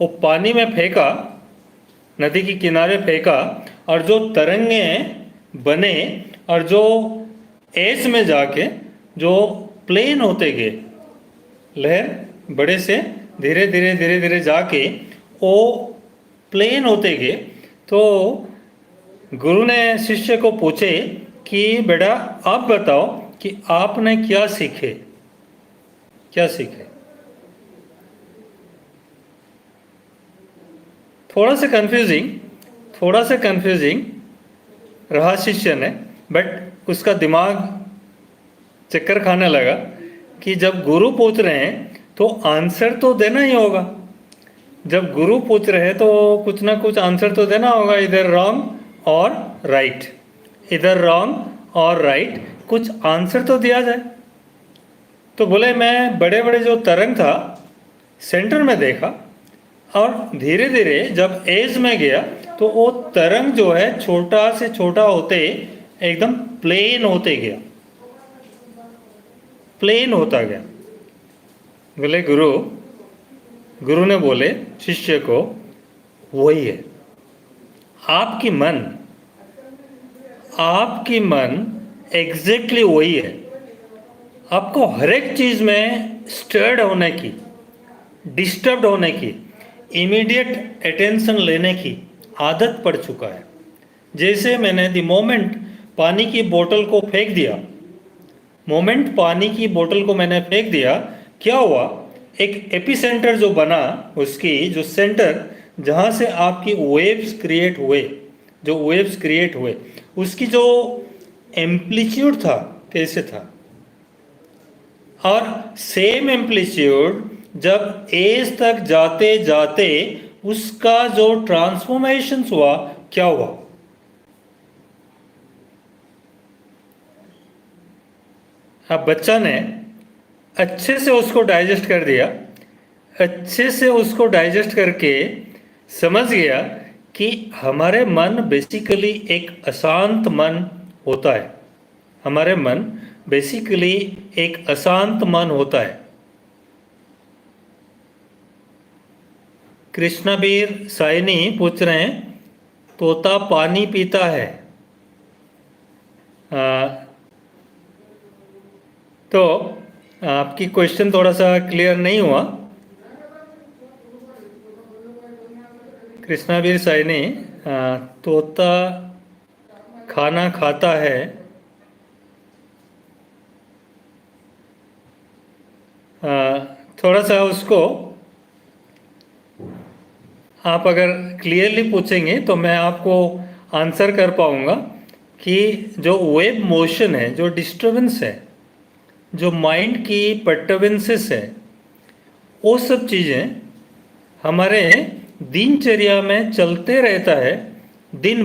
वो पानी में फेंका, नदी के किनारे फेंका, और जो तरंगे बने और जो एस में जाके जो प्लेन होते गए, लहर बड़े से धीरे धीरे धीरे धीरे जाके वो प्लेन होते गए। तो गुरु ने शिष्य को पूछे कि बेटा आप बताओ कि आपने क्या सीखे, क्या सीखे। थोड़ा सा कंफ्यूजिंग रहा शिष्य ने, बट उसका दिमाग चक्कर खाने लगा कि जब गुरु पूछ रहे हैं तो आंसर तो देना ही होगा। जब गुरु पूछ रहे हैं तो कुछ ना कुछ आंसर तो देना होगा, इधर रॉन्ग और राइट, इधर रॉन्ग और राइट, कुछ आंसर तो दिया जाए। तो बोले मैं बड़े बड़े जो तरंग था सेंटर में देखा, और धीरे धीरे जब एज में गया तो वो तरंग जो है छोटा से छोटा होते एकदम प्लेन होते गया, प्लेन होता गया। बोले गुरु ने बोले शिष्य को वही है आपकी मन एग्जैक्टली वही है। आपको हर एक चीज में स्टर्ड होने की, डिस्टर्ब होने की, इमीडिएट अटेंशन लेने की आदत पड़ चुका है। जैसे मैंने द मोमेंट पानी की बोतल को फेंक दिया, मोमेंट पानी की बोतल को मैंने फेंक दिया, क्या हुआ, एक एपिसेंटर जो बना, उसकी जो सेंटर जहाँ से आपकी वेव्स क्रिएट हुए, उसकी जो एम्पलीट्यूड था कैसे था, और सेम एम्पलीट्यूड जब एज तक जाते जाते उसका जो ट्रांसफॉर्मेशन हुआ, क्या हुआ। अब बच्चा ने अच्छे से उसको डाइजेस्ट कर दिया, अच्छे से उसको डाइजेस्ट करके समझ गया कि हमारे मन बेसिकली एक अशांत मन होता है, हमारे मन बेसिकली एक अशांत मन होता है। कृष्णबीर साइनी पूछ रहे हैं तोता पानी पीता है। तो आपकी क्वेश्चन थोड़ा सा क्लियर नहीं हुआ। कृष्णबीर साइनी, तोता खाना खाता है, थोड़ा सा उसको आप अगर क्लियरली पूछेंगे तो मैं आपको आंसर कर पाऊंगा कि जो वेव मोशन है, जो डिस्टर्बेंस है, जो माइंड की पर्टर्बेंसेस है, वो सब चीज़ें हमारे दिनचर्या में चलते रहता है। दिन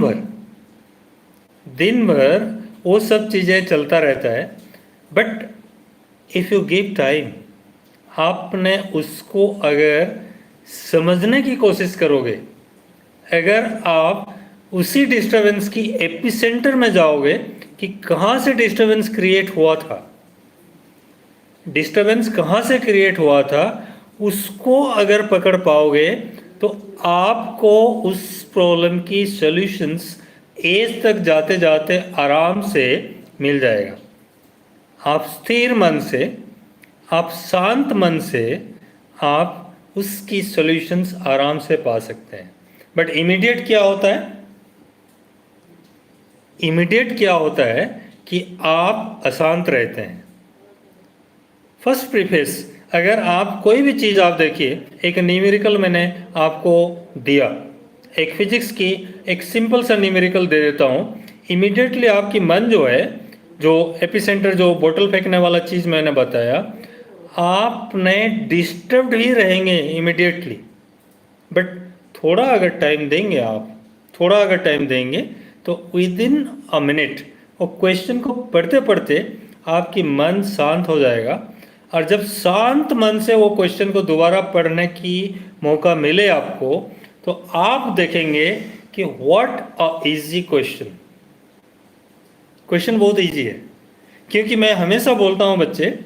भर वो सब चीज़ें चलता रहता है, but if you give time, आपने उसको अगर समझने की कोशिश करोगे, अगर आप उसी डिस्टर्बेंस की एपिसेंटर में जाओगे कि कहाँ से डिस्टर्बेंस क्रिएट हुआ था, डिस्टर्बेंस कहाँ से क्रिएट हुआ था, उसको अगर पकड़ पाओगे तो आपको उस प्रॉब्लम की सॉल्यूशंस एज तक जाते जाते आराम से मिल जाएगा। आप स्थिर मन से, आप शांत मन से आप उसकी सॉल्यूशंस आराम से पा सकते हैं। बट इमीडिएट क्या होता है कि आप अशांत रहते हैं। फर्स्ट प्रीफेस, अगर आप कोई भी चीज़ आप देखिए, एक न्यूमेरिकल मैंने आपको दिया, एक फिजिक्स की एक सिंपल सा न्यूमेरिकल दे देता हूँ, इमीडिएटली आपकी मन जो है, जो एपिसेंटर, जो बोतल फेंकने वाला चीज़ मैंने बताया, आपने डिस्टर्ब्ड ही रहेंगे इमीडिएटली। बट थोड़ा अगर टाइम देंगे आप, थोड़ा अगर टाइम देंगे तो विद इन अ मिनट वो क्वेश्चन को पढ़ते पढ़ते आपकी मन शांत हो जाएगा। और जब शांत मन से वो क्वेश्चन को दोबारा पढ़ने की मौका मिले आपको, तो आप देखेंगे कि what a easy question, question बहुत इजी है। क्योंकि मैं हमेशा बोलता हूँ बच्चे,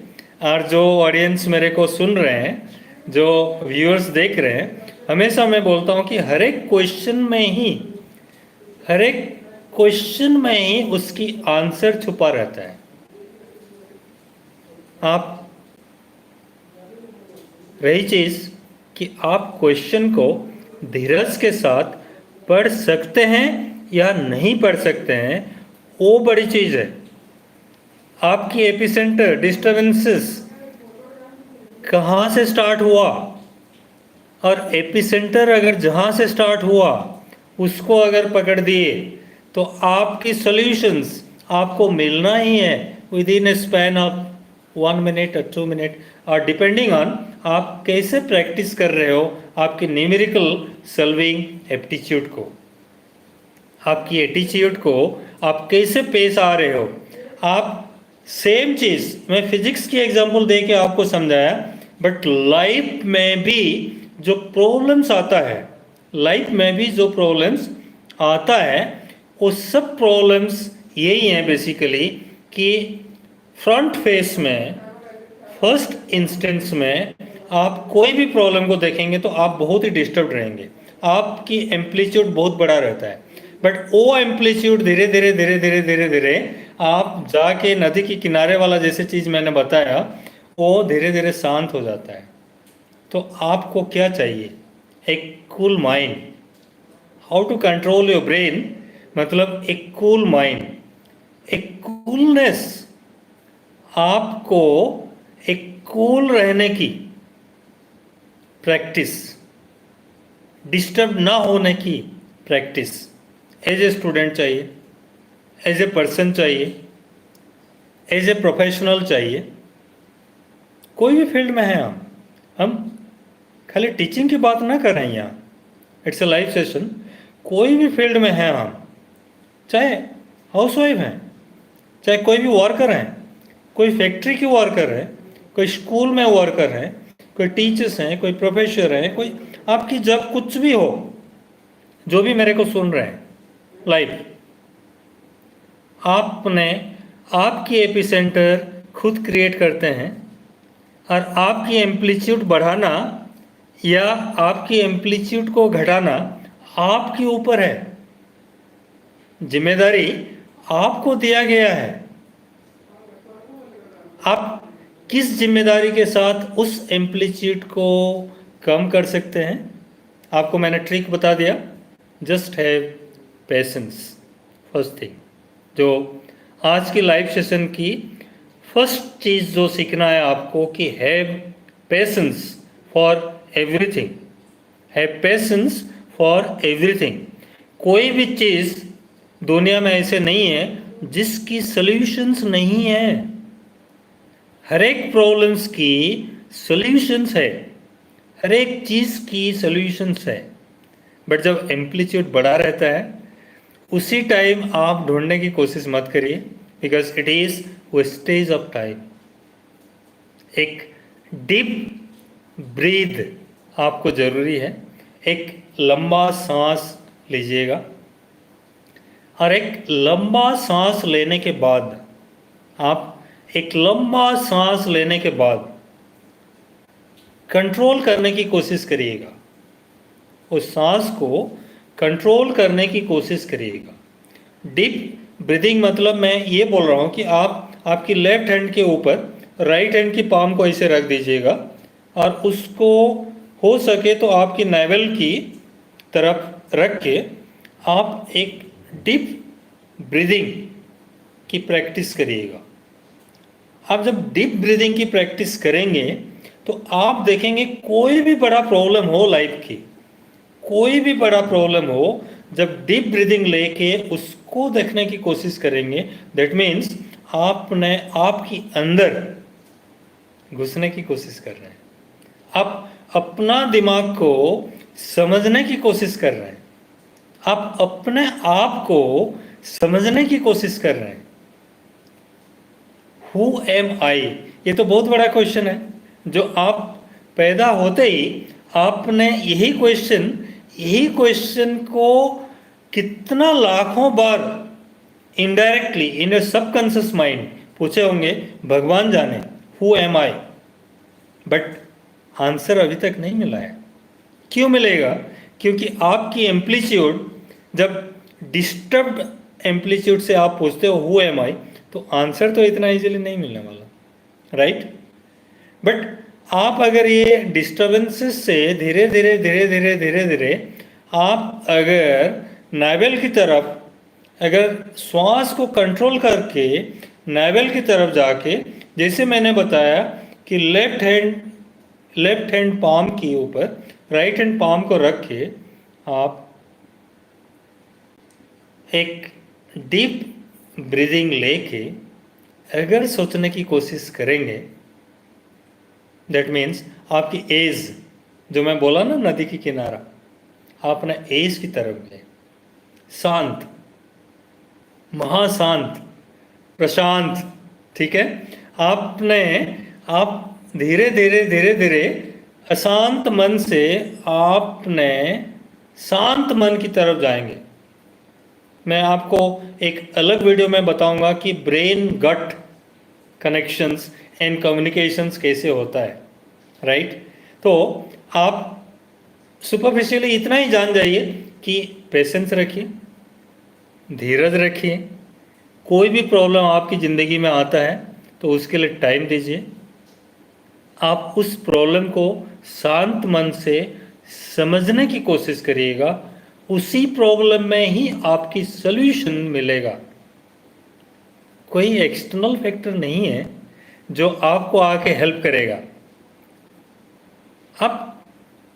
और जो ऑडियंस मेरे को सुन रहे हैं, जो व्यूअर्स देख रहे हैं, हमेशा मैं बोलता हूँ कि हर एक क्वेश्चन में ही उसकी आंसर छुपा रहता है। आप रही चीज कि आप क्वेश्चन को धीरज के साथ पढ़ सकते हैं या नहीं पढ़ सकते हैं, वो बड़ी चीज है। आपकी एपिसेंटर डिस्टर्बेंसेस कहाँ से स्टार्ट हुआ, और एपिसेंटर अगर जहाँ से स्टार्ट हुआ उसको अगर पकड़ दिए तो आपकी सॉल्यूशंस आपको मिलना ही है with in A span of 1 minute और 2 मिनट, और डिपेंडिंग ऑन आप कैसे प्रैक्टिस कर रहे हो आपकी न्यूमेरिकल सॉल्विंग एप्टीट्यूड को, आपकी एटीट्यूड को आप कैसे पेश आ रहे हो। आप सेम चीज़ मैं फिजिक्स की एग्जांपल दे के आपको समझाया, बट लाइफ में भी जो प्रॉब्लम्स आता है, वो सब प्रॉब्लम्स यही हैं बेसिकली कि फ्रंट फेस में फर्स्ट इंस्टेंस में आप कोई भी प्रॉब्लम को देखेंगे तो आप बहुत ही डिस्टर्ब रहेंगे, आपकी एम्पलीट्यूड बहुत बड़ा रहता है, बट वो एम्पलीट्यूड धीरे धीरे धीरे धीरे धीरे धीरे आप जाके नदी के किनारे वाला जैसे चीज़ मैंने बताया वो धीरे धीरे शांत हो जाता है। तो आपको क्या चाहिए? एक cool mind. How to control your brain, मतलब एक कूल माइंड, एक कूलनेस, आपको एक कूल रहने की प्रैक्टिस, डिस्टर्ब ना होने की प्रैक्टिस एज ए स्टूडेंट चाहिए, एज ए पर्सन चाहिए, एज ए प्रोफेशनल चाहिए। कोई भी फील्ड में है हम खाली टीचिंग की बात ना कर रहे हैं यहाँ, इट्स ए लाइव सेशन। कोई भी फील्ड में है हम, चाहे हाउसवाइफ हैं, चाहे कोई भी वर्कर हैं, कोई फैक्ट्री के वर्कर है, कोई स्कूल में वर्कर है, कोई टीचर्स हैं, कोई प्रोफेसर हैं, कोई आपकी जब कुछ भी हो, जो भी मेरे को सुन रहे हैं लाइव, आपकी एपिसेंटर खुद क्रिएट करते हैं, और आपकी एम्पलीट्यूड बढ़ाना या आपकी एम्पलीट्यूड को घटाना आपके ऊपर है। जिम्मेदारी आपको दिया गया है। आप किस जिम्मेदारी के साथ उस एम्पलीट्यूड को कम कर सकते हैं? आपको मैंने ट्रिक बता दिया, just have patience. First thing, जो आज की लाइव सेशन की फर्स्ट चीज़ जो सीखना है आपको कि have patience for everything, have patience for everything. कोई भी चीज़ दुनिया में ऐसे नहीं है जिसकी सॉल्यूशंस नहीं है। हर एक प्रॉब्लम्स की सॉल्यूशंस है, हर एक चीज़ की सॉल्यूशंस है, बट जब एम्पलीट्यूड बड़ा रहता है उसी टाइम आप ढूंढने की कोशिश मत करिए, because it is wastage of time. एक डीप ब्रीथ आपको ज़रूरी है, एक लंबा सांस लीजिएगा, और एक लंबा सांस लेने के बाद कंट्रोल करने की कोशिश करिएगा, उस सांस को कंट्रोल करने की कोशिश करिएगा। डीप ब्रीदिंग मतलब मैं ये बोल रहा हूँ कि आपकी लेफ्ट हैंड के ऊपर राइट हैंड की पाम को ऐसे रख दीजिएगा, और उसको हो सके तो आपकी नाभि की तरफ रख के आप एक डीप ब्रीदिंग की प्रैक्टिस करिएगा। आप जब डीप ब्रीदिंग की प्रैक्टिस करेंगे तो आप देखेंगे कोई भी बड़ा प्रॉब्लम हो लाइफ की, कोई भी बड़ा प्रॉब्लम हो, जब डीप ब्रीदिंग लेके उसको देखने की कोशिश करेंगे, दैट मीन्स आपने आपकी अंदर घुसने की कोशिश कर रहे हैं, आप अपना दिमाग को समझने की कोशिश कर रहे हैं, आप अपने आप को समझने की कोशिश कर रहे हैं। हु एम आई, ये तो बहुत बड़ा क्वेश्चन है, जो आप पैदा होते ही आपने यही क्वेश्चन को कितना लाखों बार indirectly in a subconscious mind पूछे होंगे, भगवान जाने, who am I, but answer अभी तक नहीं मिला है। क्यों मिलेगा? क्योंकि आपकी एम्पलीट्यूड, जब डिस्टर्ब्ड एम्पलीट्यूड से आप पूछते हो हु एम आई, तो आंसर तो इतना इजीली नहीं मिलने वाला, राइट? बट आप अगर ये डिस्टर्बेंसेस से धीरे धीरे धीरे धीरे धीरे धीरे आप अगर नावेल की तरफ, अगर श्वास को कंट्रोल करके नावेल की तरफ जाके, जैसे मैंने बताया कि लेफ्ट हैंड पाम के ऊपर राइट हैंड पाम को रख के आप एक डीप ब्रीदिंग लेके अगर सोचने की कोशिश करेंगे, दैट मीन्स आपकी एज, जो मैं बोला ना नदी की किनारा, आप अपना एज की तरफ गए, शांत, महाशांत, प्रशांत, ठीक है? आप धीरे धीरे धीरे धीरे अशांत मन से आपने शांत मन की तरफ जाएंगे। मैं आपको एक अलग वीडियो में बताऊंगा कि brain gut connections and communications कैसे होता है, राइट? तो आप सुपरफिशियली इतना ही जान जाइए कि पेशेंस रखिए, धीरज रखिए। कोई भी प्रॉब्लम आपकी ज़िंदगी में आता है तो उसके लिए टाइम दीजिए। आप उस प्रॉब्लम को शांत मन से समझने की कोशिश करिएगा, उसी प्रॉब्लम में ही आपकी सॉल्यूशन मिलेगा। कोई एक्सटर्नल फैक्टर नहीं है जो आपको आके हेल्प करेगा।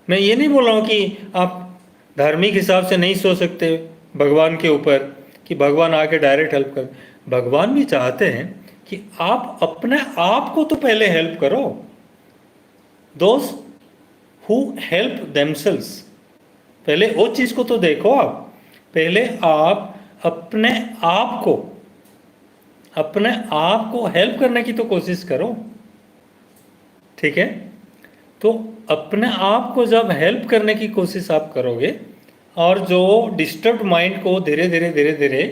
मैं ये नहीं बोल रहा हूँ कि आप धार्मिक हिसाब से नहीं सोच सकते भगवान के ऊपर कि भगवान आके डायरेक्ट हेल्प कर। भगवान भी चाहते हैं कि आप अपने आप को तो पहले हेल्प करो। दोज हु हेल्प देमसेल्व्स, पहले वो चीज़ को तो देखो। आप पहले आप अपने आप को हेल्प करने की तो कोशिश करो, ठीक है? तो अपने आप को जब हेल्प करने की कोशिश आप करोगे और जो डिस्टर्ब्ड माइंड को धीरे धीरे धीरे धीरे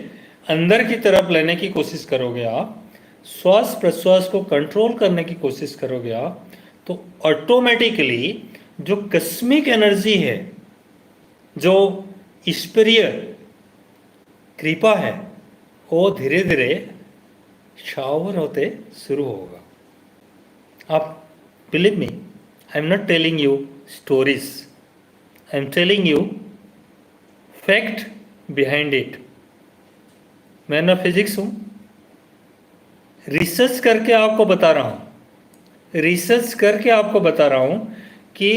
अंदर की तरफ लेने की कोशिश करोगे, आप श्वास प्रश्वास को कंट्रोल करने की कोशिश करोगे आप, तो ऑटोमेटिकली जो कस्मिक एनर्जी है, जो ईश्वरीय कृपा है, वो धीरे धीरे शावर होते शुरू होगा। आप believe me, I am not telling you stories, I am telling you fact behind it. मैं ना फिजिक्स हूँ, रिसर्च करके आपको बता रहा हूँ, कि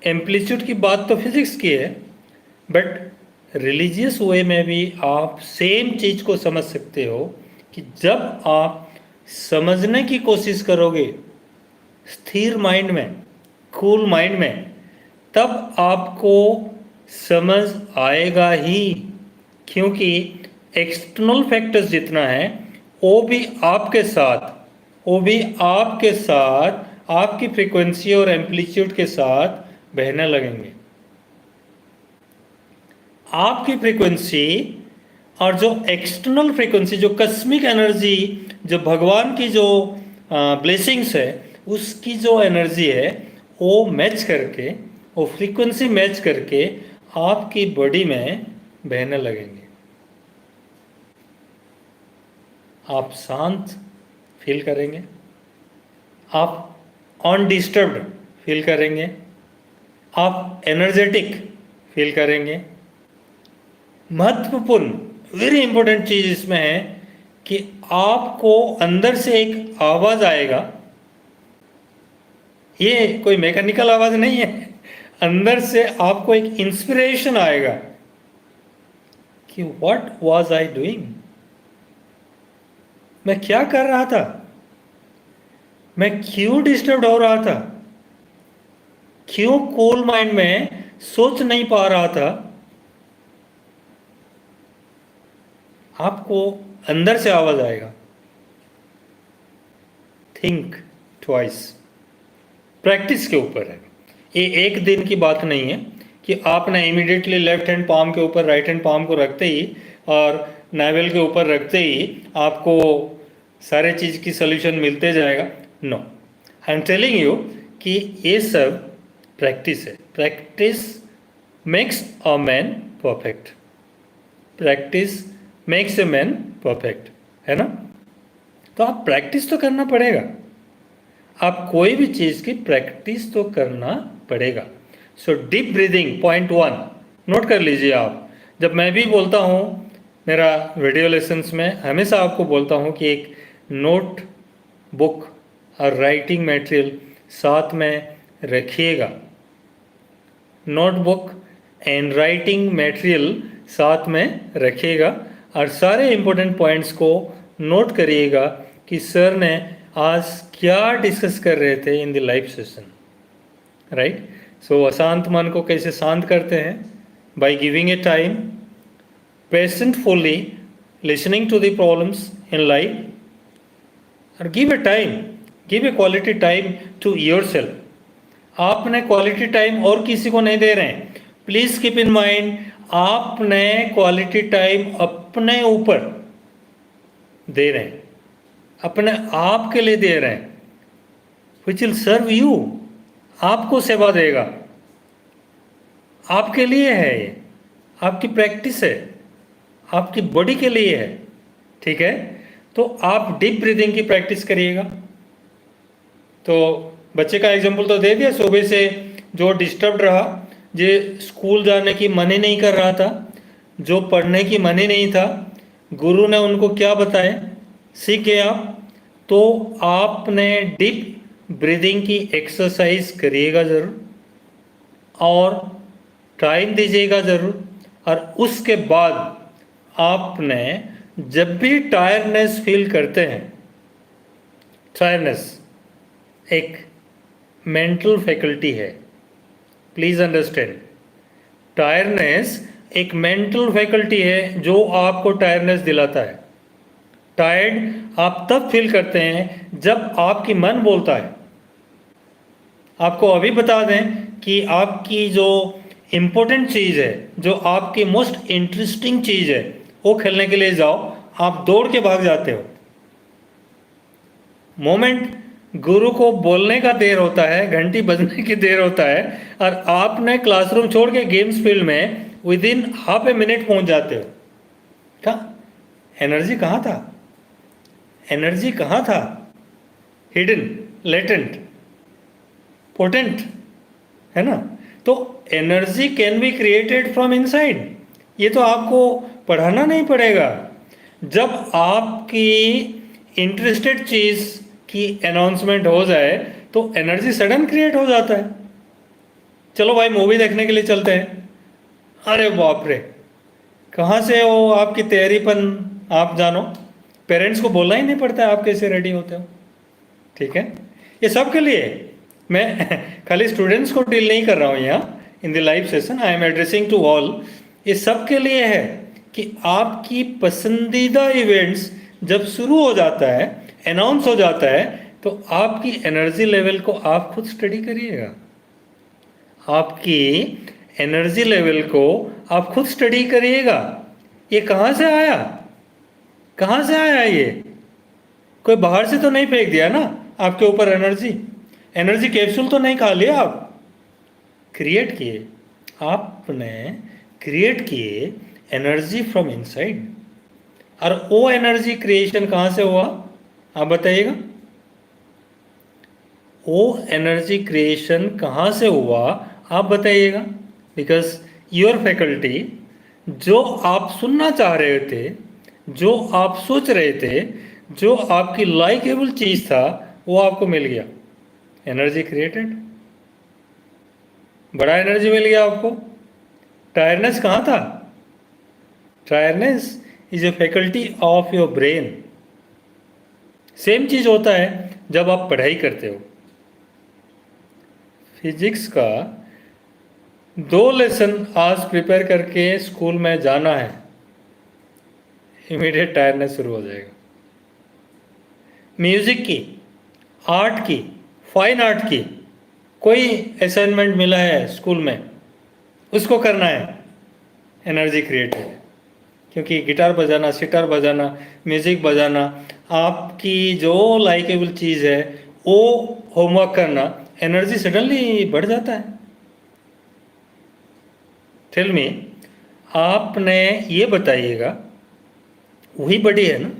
एम्पलीट्यूड की बात तो फिजिक्स की है, बट रिलीजियस वे में भी आप सेम चीज़ को समझ सकते हो कि जब आप समझने की कोशिश करोगे स्थिर माइंड में, कूल माइंड में, तब आपको समझ आएगा ही। क्योंकि एक्सटर्नल फैक्टर्स जितना है वो भी आपके साथ आपकी फ्रीक्वेंसी और एम्पलीट्यूड के साथ बहने लगेंगे। आपकी फ्रीक्वेंसी और जो एक्सटर्नल फ्रीक्वेंसी, जो कस्मिक एनर्जी, जो भगवान की जो ब्लेसिंग्स है, उसकी जो एनर्जी है वो मैच करके, वो फ्रीक्वेंसी मैच करके आपकी बॉडी में बहने लगेंगे। आप शांत फील करेंगे, आप अनडिस्टर्ब्ड फील करेंगे, आप एनर्जेटिक फील करेंगे। महत्वपूर्ण, वेरी इंपॉर्टेंट चीज इसमें है कि आपको अंदर से एक आवाज आएगा। ये कोई मैकेनिकल आवाज नहीं है, अंदर से आपको एक इंस्पिरेशन आएगा कि व्हाट वाज आई डूइंग, मैं क्या कर रहा था, मैं क्यों डिस्टर्ब हो रहा था, क्यों कूल माइंड में सोच नहीं पा रहा था। आपको अंदर से आवाज आएगा, थिंक ट्वाइस। प्रैक्टिस के ऊपर है, ये एक दिन की बात नहीं है कि आपने इमीडिएटली लेफ्ट हैंड पाम के ऊपर राइट हैंड पाम को रखते ही और नावेल के ऊपर रखते ही आपको सारे चीज़ की सोल्यूशन मिलते जाएगा। No, I am telling you कि ये सब प्रैक्टिस है। Practice makes a man perfect, practice makes a man perfect, है ना। तो आप प्रैक्टिस तो करना पड़ेगा, आप कोई भी चीज़ की प्रैक्टिस तो करना पड़ेगा। So deep breathing point 1 note कर लीजिए आप। जब मैं भी बोलता हूँ मेरा वीडियो लेसन्स में, हमेशा आपको बोलता हूँ कि एक नोट बुक और राइटिंग मटेरियल साथ में रखिएगा। नोटबुक एंड राइटिंग मटेरियल साथ में रखिएगा और सारे इम्पोर्टेंट पॉइंट्स को नोट करिएगा कि सर ने आज क्या डिस्कस कर रहे थे in the live session, right. So अशांत मन को कैसे शांत करते हैं, by giving a time, patientfully listening to the problems in life और give a time, give a quality time to yourself. आपने क्वालिटी टाइम और किसी को नहीं दे रहे हैं, प्लीज कीप इन माइंड, आपने क्वालिटी टाइम अपने ऊपर दे रहे हैं, अपने आप के लिए दे रहे हैं, विच विल सर्व यू, आपको सेवा देगा, आपके लिए है ये, आपकी प्रैक्टिस है, आपकी बॉडी के लिए है, ठीक है। तो आप डीप ब्रीदिंग की प्रैक्टिस करिएगा। तो बच्चे का एग्जाम्पल तो दे दिया, सुबह से जो डिस्टर्ब रहा, जो स्कूल जाने की मन ही नहीं कर रहा था, जो पढ़ने की मन ही नहीं था, गुरु ने उनको क्या बताया, सीख गए आप। तो आपने डीप ब्रीदिंग की एक्सरसाइज करिएगा ज़रूर और टाइम दीजिएगा ज़रूर। और उसके बाद आपने जब भी टायर्डनेस फील करते हैं, टायर्डनेस एक मेंटल फैकल्टी है, प्लीज़ अंडरस्टैंड, टायर्डनेस एक मेंटल फैकल्टी है जो आपको टायर्डनेस दिलाता है। टायर्ड आप तब फील करते हैं जब आपकी मन बोलता है। आपको अभी बता दें कि आपकी जो इम्पोर्टेंट चीज़ है, जो आपकी मोस्ट इंटरेस्टिंग चीज़ है, वो खेलने के लिए जाओ, आप दौड़ के भाग जाते हो। मोमेंट गुरु को बोलने का देर होता है, घंटी बजने की देर होता है, और आपने क्लासरूम छोड़ के गेम्स फील्ड में with in half a minute पहुंच जाते हो। कहाँ एनर्जी कहाँ था, एनर्जी कहाँ था, हिडन, लेटेंट, पोटेंट, है ना। तो energy can be created from inside, ये तो आपको पढ़ाना नहीं पड़ेगा। जब आपकी इंटरेस्टेड चीज़ की अनाउंसमेंट हो जाए तो एनर्जी सडन क्रिएट हो जाता है। चलो भाई मूवी देखने के लिए चलते हैं, अरे बाप रे, कहाँ से वो आपकी तैयारीपन आप जानो, पेरेंट्स को बोलना ही नहीं पड़ता है आप कैसे रेडी होते हो, ठीक है। ये सब के लिए, मैं खाली स्टूडेंट्स को डील नहीं कर रहा हूँ यहाँ in the live session, I am addressing to all. ये सब के लिए है कि आपकी पसंदीदा इवेंट्स जब शुरू हो जाता है, अनाउंस हो जाता है, तो आपकी एनर्जी लेवल को आप खुद स्टडी करिएगा। आपकी एनर्जी लेवल को आप खुद स्टडी करिएगा। ये कहाँ से आया, कहाँ से आया ये, कोई बाहर से तो नहीं फेंक दिया ना आपके ऊपर एनर्जी, एनर्जी कैप्सूल तो नहीं खा लिया, आप क्रिएट किए, आपने क्रिएट किए एनर्जी फ्रॉम इनसाइड। और वो एनर्जी क्रिएशन कहाँ से हुआ आप बताइएगा, वो एनर्जी क्रिएशन कहाँ से हुआ आप बताइएगा। बिकॉज योर फैकल्टी, जो आप सुनना चाह रहे थे, जो आप सोच रहे थे, जो आपकी लाइकेबल चीज़ था, वो आपको मिल गया, एनर्जी क्रिएटेड, बड़ा एनर्जी मिल गया आपको। टायर्डनेस कहाँ था, tiredness is a faculty of your brain. Same चीज़ होता है जब आप पढ़ाई करते हो। फिजिक्स का 2 लेसन आज प्रिपेयर करके स्कूल में जाना है, इमीडिएट टायर्डनेस शुरू हो जाएगा। म्यूजिक की, आर्ट की, फाइन आर्ट की कोई असाइनमेंट मिला है स्कूल में, उसको करना है, एनर्जी क्रिएट है। क्योंकि गिटार बजाना, सितार बजाना, म्यूज़िक बजाना, आपकी जो लाइकेबल चीज़ है वो होमवर्क करना, एनर्जी सडनली बढ़ जाता है। टेल मी, आपने ये बताइएगा, वही बॉडी है ना,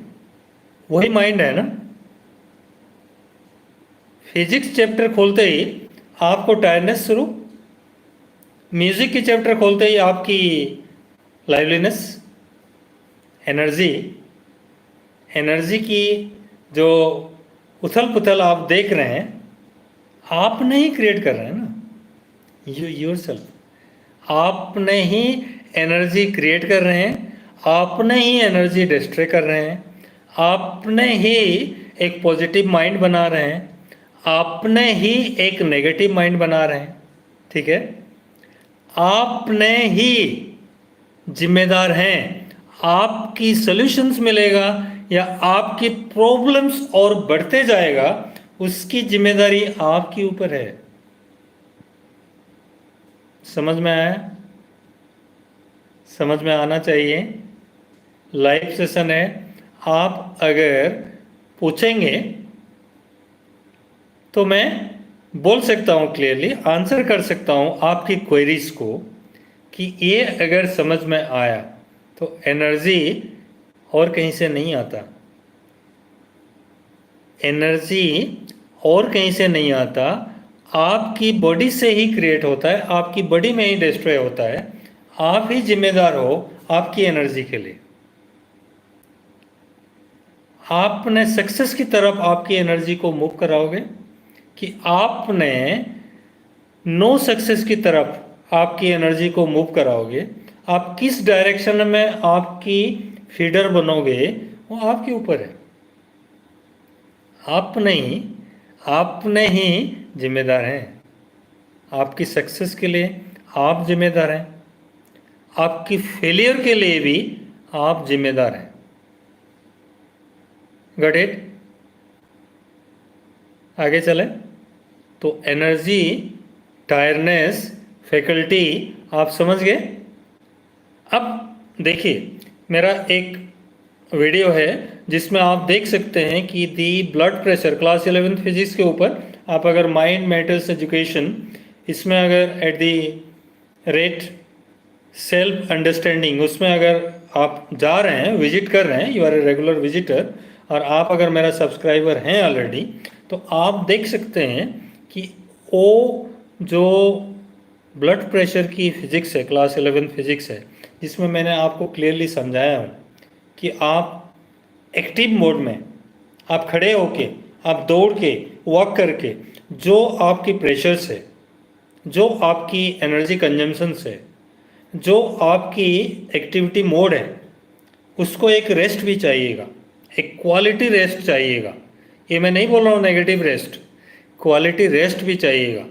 वही माइंड है ना। फिजिक्स चैप्टर खोलते ही आपको टायर्डनेस शुरू, म्यूजिक की चैप्टर खोलते ही आपकी लाइवलीनेस, एनर्जी, एनर्जी की जो उथल पुथल आप देख रहे हैं, आप नहीं क्रिएट कर रहे हैं ना, यू योरसेल्फ। आपने ही एनर्जी क्रिएट कर रहे हैं, आपने ही एनर्जी डिस्ट्रॉय कर रहे हैं, आपने ही एक पॉजिटिव माइंड बना रहे हैं, आपने ही एक नेगेटिव माइंड बना रहे हैं। ठीक है, आपने ही जिम्मेदार हैं। आपकी सॉल्यूशंस मिलेगा या आपकी प्रॉब्लम्स और बढ़ते जाएगा, उसकी जिम्मेदारी आपके ऊपर है। समझ में आया? समझ में आना चाहिए। लाइव सेशन है, आप अगर पूछेंगे तो मैं बोल सकता हूँ, क्लियरली आंसर कर सकता हूँ आपकी क्वेरीज को, कि ये अगर समझ में आया तो एनर्जी और कहीं से नहीं आता, एनर्जी और कहीं से नहीं आता, आपकी बॉडी से ही क्रिएट होता है, आपकी बॉडी में ही डिस्ट्रॉय होता है। आप ही जिम्मेदार हो आपकी एनर्जी के लिए। आपने सक्सेस की तरफ आपकी एनर्जी को मूव कराओगे कि आपने नो सक्सेस की तरफ आपकी एनर्जी को मूव कराओगे? आप किस डायरेक्शन में आपकी फीडर बनोगे, वो आपके ऊपर है। आपने ही जिम्मेदार हैं। आपकी सक्सेस के लिए आप जिम्मेदार हैं, आपकी फेलियर के लिए भी आप जिम्मेदार हैं। Got it? आगे चले तो एनर्जी, टायर्डनेस, फैकल्टी आप समझ गए। अब देखिए, मेरा एक वीडियो है जिसमें आप देख सकते हैं कि the blood pressure, class 11th physics के ऊपर आप अगर माइंड मैटर्स एजुकेशन, इसमें अगर at the rate self understanding, उसमें अगर आप जा रहे हैं, विजिट कर रहे हैं, you are a regular visitor, और आप अगर मेरा सब्सक्राइबर हैं ऑलरेडी, तो आप देख सकते हैं कि वो जो ब्लड प्रेशर की फिजिक्स है, क्लास 11 फिजिक्स है, जिसमें मैंने आपको क्लियरली समझाया हूँ कि आप एक्टिव मोड में, आप खड़े होके, आप दौड़ के, वॉक करके, जो आपकी प्रेशर्स है, जो आपकी एनर्जी कंजम्पशन है, जो आपकी एक्टिविटी मोड है, उसको एक रेस्ट भी चाहिएगा, एक क्वालिटी रेस्ट चाहिएगा। ये मैं नहीं बोल रहा हूँ नेगेटिव रेस्ट, क्वालिटी रेस्ट भी चाहिएगा।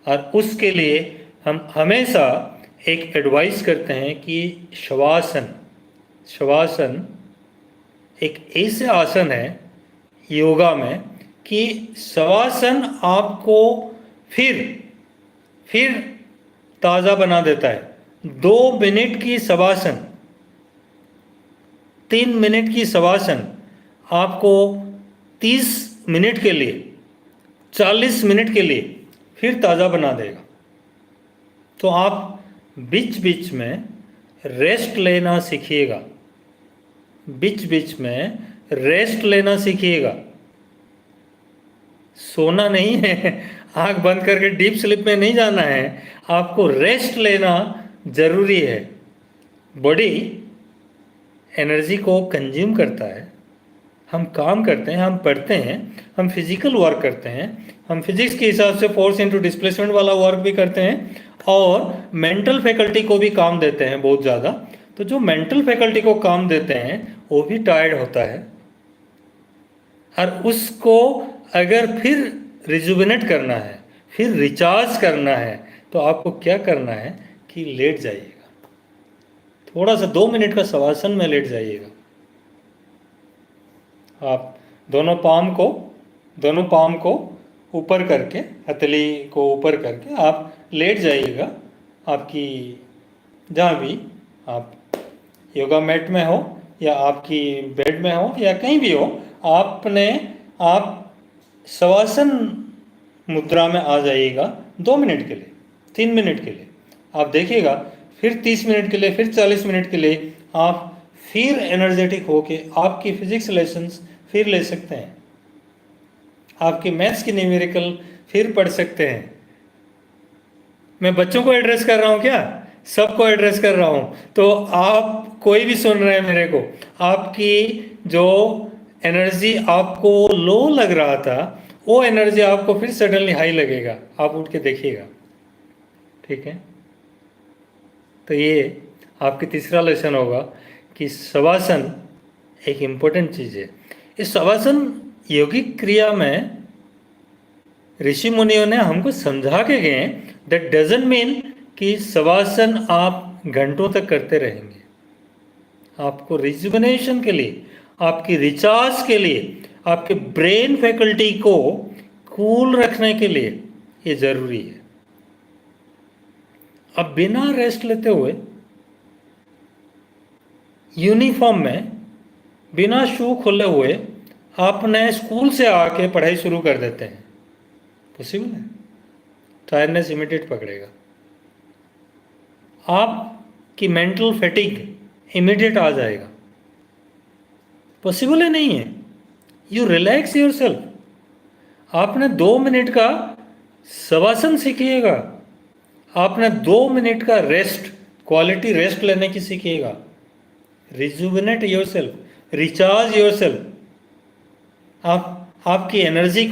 और उसके लिए हम हमेशा एक एडवाइस करते हैं कि शवासन एक ऐसे आसन है योगा में कि शवासन आपको फिर ताज़ा बना देता है। 2 मिनट की शवासन, 3 मिनट की शवासन आपको 30 मिनट के लिए, 40 मिनट के लिए फिर ताज़ा बना देगा। तो आप बीच बीच में रेस्ट लेना सीखिएगा, बीच बीच में रेस्ट लेना सीखिएगा। सोना नहीं है, आंख बंद करके डीप स्लीप में नहीं जाना है, आपको रेस्ट लेना जरूरी है। बॉडी एनर्जी को कंज्यूम करता है। हम काम करते हैं, हम पढ़ते हैं, हम फिजिकल वर्क करते हैं, हम फिजिक्स के हिसाब से फोर्स इनटू डिस्प्लेसमेंट वाला वर्क भी करते हैं, और मेंटल फैकल्टी को भी काम देते हैं बहुत ज़्यादा। तो जो मेंटल फैकल्टी को काम देते हैं वो भी टायर्ड होता है, और उसको अगर फिर रिजुविनेट करना है, फिर रिचार्ज करना है, तो आपको क्या करना है कि लेट जाइएगा, थोड़ा सा 2 मिनट का शवासन में लेट जाइएगा। आप दोनों पाम को ऊपर करके, हथेली को ऊपर करके आप लेट जाइएगा। आपकी जहाँ भी आप योगा मैट में हो या आपकी बेड में हो या कहीं भी हो, आप शवासन मुद्रा में आ जाइएगा 2 मिनट के लिए, 3 मिनट के लिए। आप देखिएगा फिर 30 मिनट के लिए, फिर 40 मिनट के लिए आप फिर एनर्जेटिक होके आपकी फिजिक्स लेसन्स फिर ले सकते हैं, आपकी मैथ्स की न्यूमेरिकल फिर पढ़ सकते हैं। मैं बच्चों को एड्रेस कर रहा हूँ क्या? सबको एड्रेस कर रहा हूँ। तो आप कोई भी सुन रहे हैं मेरे को, आपकी जो एनर्जी आपको लो लग रहा था, वो एनर्जी आपको फिर सडनली हाई लगेगा। आप उठ के देखिएगा, ठीक है? तो ये आपकी तीसरा लेसन होगा कि शवासन एक इम्पोर्टेंट चीज़ है। इस शवासन योगिक क्रिया में ऋषि मुनियों ने हमको समझा के गए, दैट डजंट मीन कि शवासन आप घंटों तक करते रहेंगे। आपको रिजुवनेशन के लिए, आपकी रिचार्ज के लिए, आपके ब्रेन फैकल्टी को कूल रखने के लिए ये जरूरी है। अब बिना रेस्ट लेते हुए यूनिफॉर्म में, बिना शू खोले हुए आपने स्कूल से आके पढ़ाई शुरू कर देते हैं, पॉसिबल है? टायरनेस इमीडिएट पकड़ेगा, आपकी मेंटल फैटिग इमीडिएट आ जाएगा। पॉसिबल है? नहीं है। You relax your self. आपने 2 मिनट का शवासन सीखिएगा, आपने 2 मिनट का रेस्ट, क्वालिटी रेस्ट लेने की सीखिएगा। Rejuvenate yourself, recharge yourself. आप आपकी एनर्जी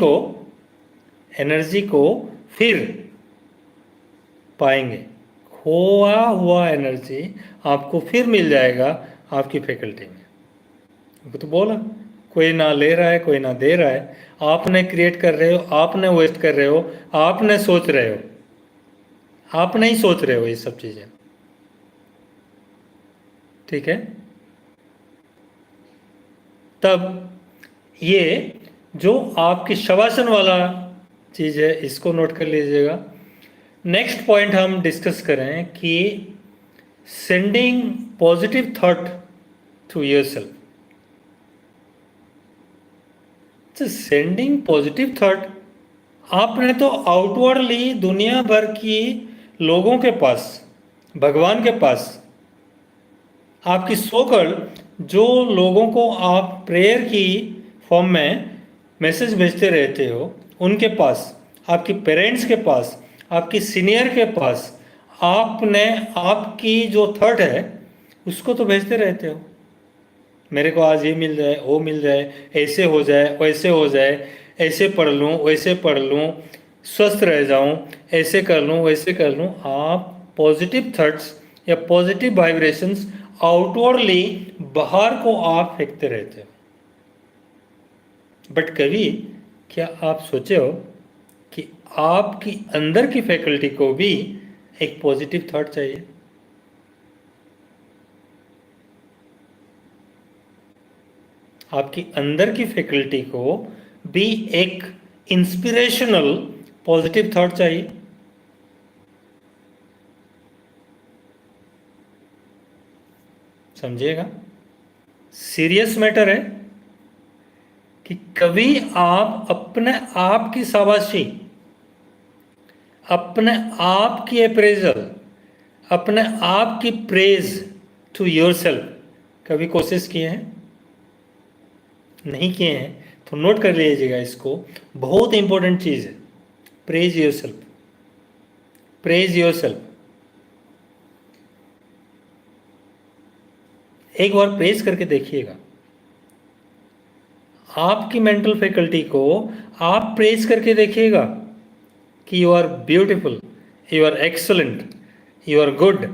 को फिर पाएंगे। खोया हुआ एनर्जी आपको फिर मिल जाएगा आपकी फैकल्टी में। तो बोला, कोई ना ले रहा है, कोई ना दे रहा है। आपने क्रिएट कर रहे हो, आपने वेस्ट कर रहे हो, आपने सोच रहे हो, आप नहीं सोच रहे हो ये सब चीजें, ठीक है? तब ये जो आपकी शवासन वाला चीज है, इसको नोट कर लीजिएगा। नेक्स्ट पॉइंट हम डिस्कस करें कि sending positive thought to yourself. Sending positive thought, आपने तो आउटवर्डली दुनिया भर की लोगों के पास, भगवान के पास, आपकी सोकल जो लोगों को आप प्रेयर की फॉर्म में मैसेज भेजते रहते हो, उनके पास, आपके पेरेंट्स के पास, आपकी सीनियर के पास, आपने आपकी जो थॉट है उसको तो भेजते रहते हो। मेरे को आज ये मिल जाए, वो मिल जाए, ऐसे हो जाए, वैसे हो जाए, ऐसे पढ़ लूँ, वैसे पढ़ लूँ, स्वस्थ रह जाऊँ, ऐसे कर लूँ, वैसे कर लूँ। आप पॉजिटिव थॉट्स या पॉजिटिव वाइब्रेशंस आउटवर्डली बाहर को आप फेंकते रहते हो। बट कभी क्या आप सोचे हो कि आपकी अंदर की फैकल्टी को भी एक पॉजिटिव थॉट चाहिए? आपकी अंदर की फैकल्टी को भी एक इंस्पिरेशनल पॉजिटिव थॉट चाहिए। समझिएगा, सीरियस मैटर है कि कभी आप अपने आप की शाबाशी, अपने आप की अप्रेजल, अपने आप की प्रेज टू योरसेल्फ कभी कोशिश किए हैं? नहीं किए हैं तो नोट कर लीजिएगा इसको, बहुत इंपॉर्टेंट चीज है। Praise yourself, praise yourself. एक बार प्रेज करके देखिएगा, आपकी मेंटल फैकल्टी को आप प्रेज करके देखिएगा कि you are beautiful, you are excellent, you are good,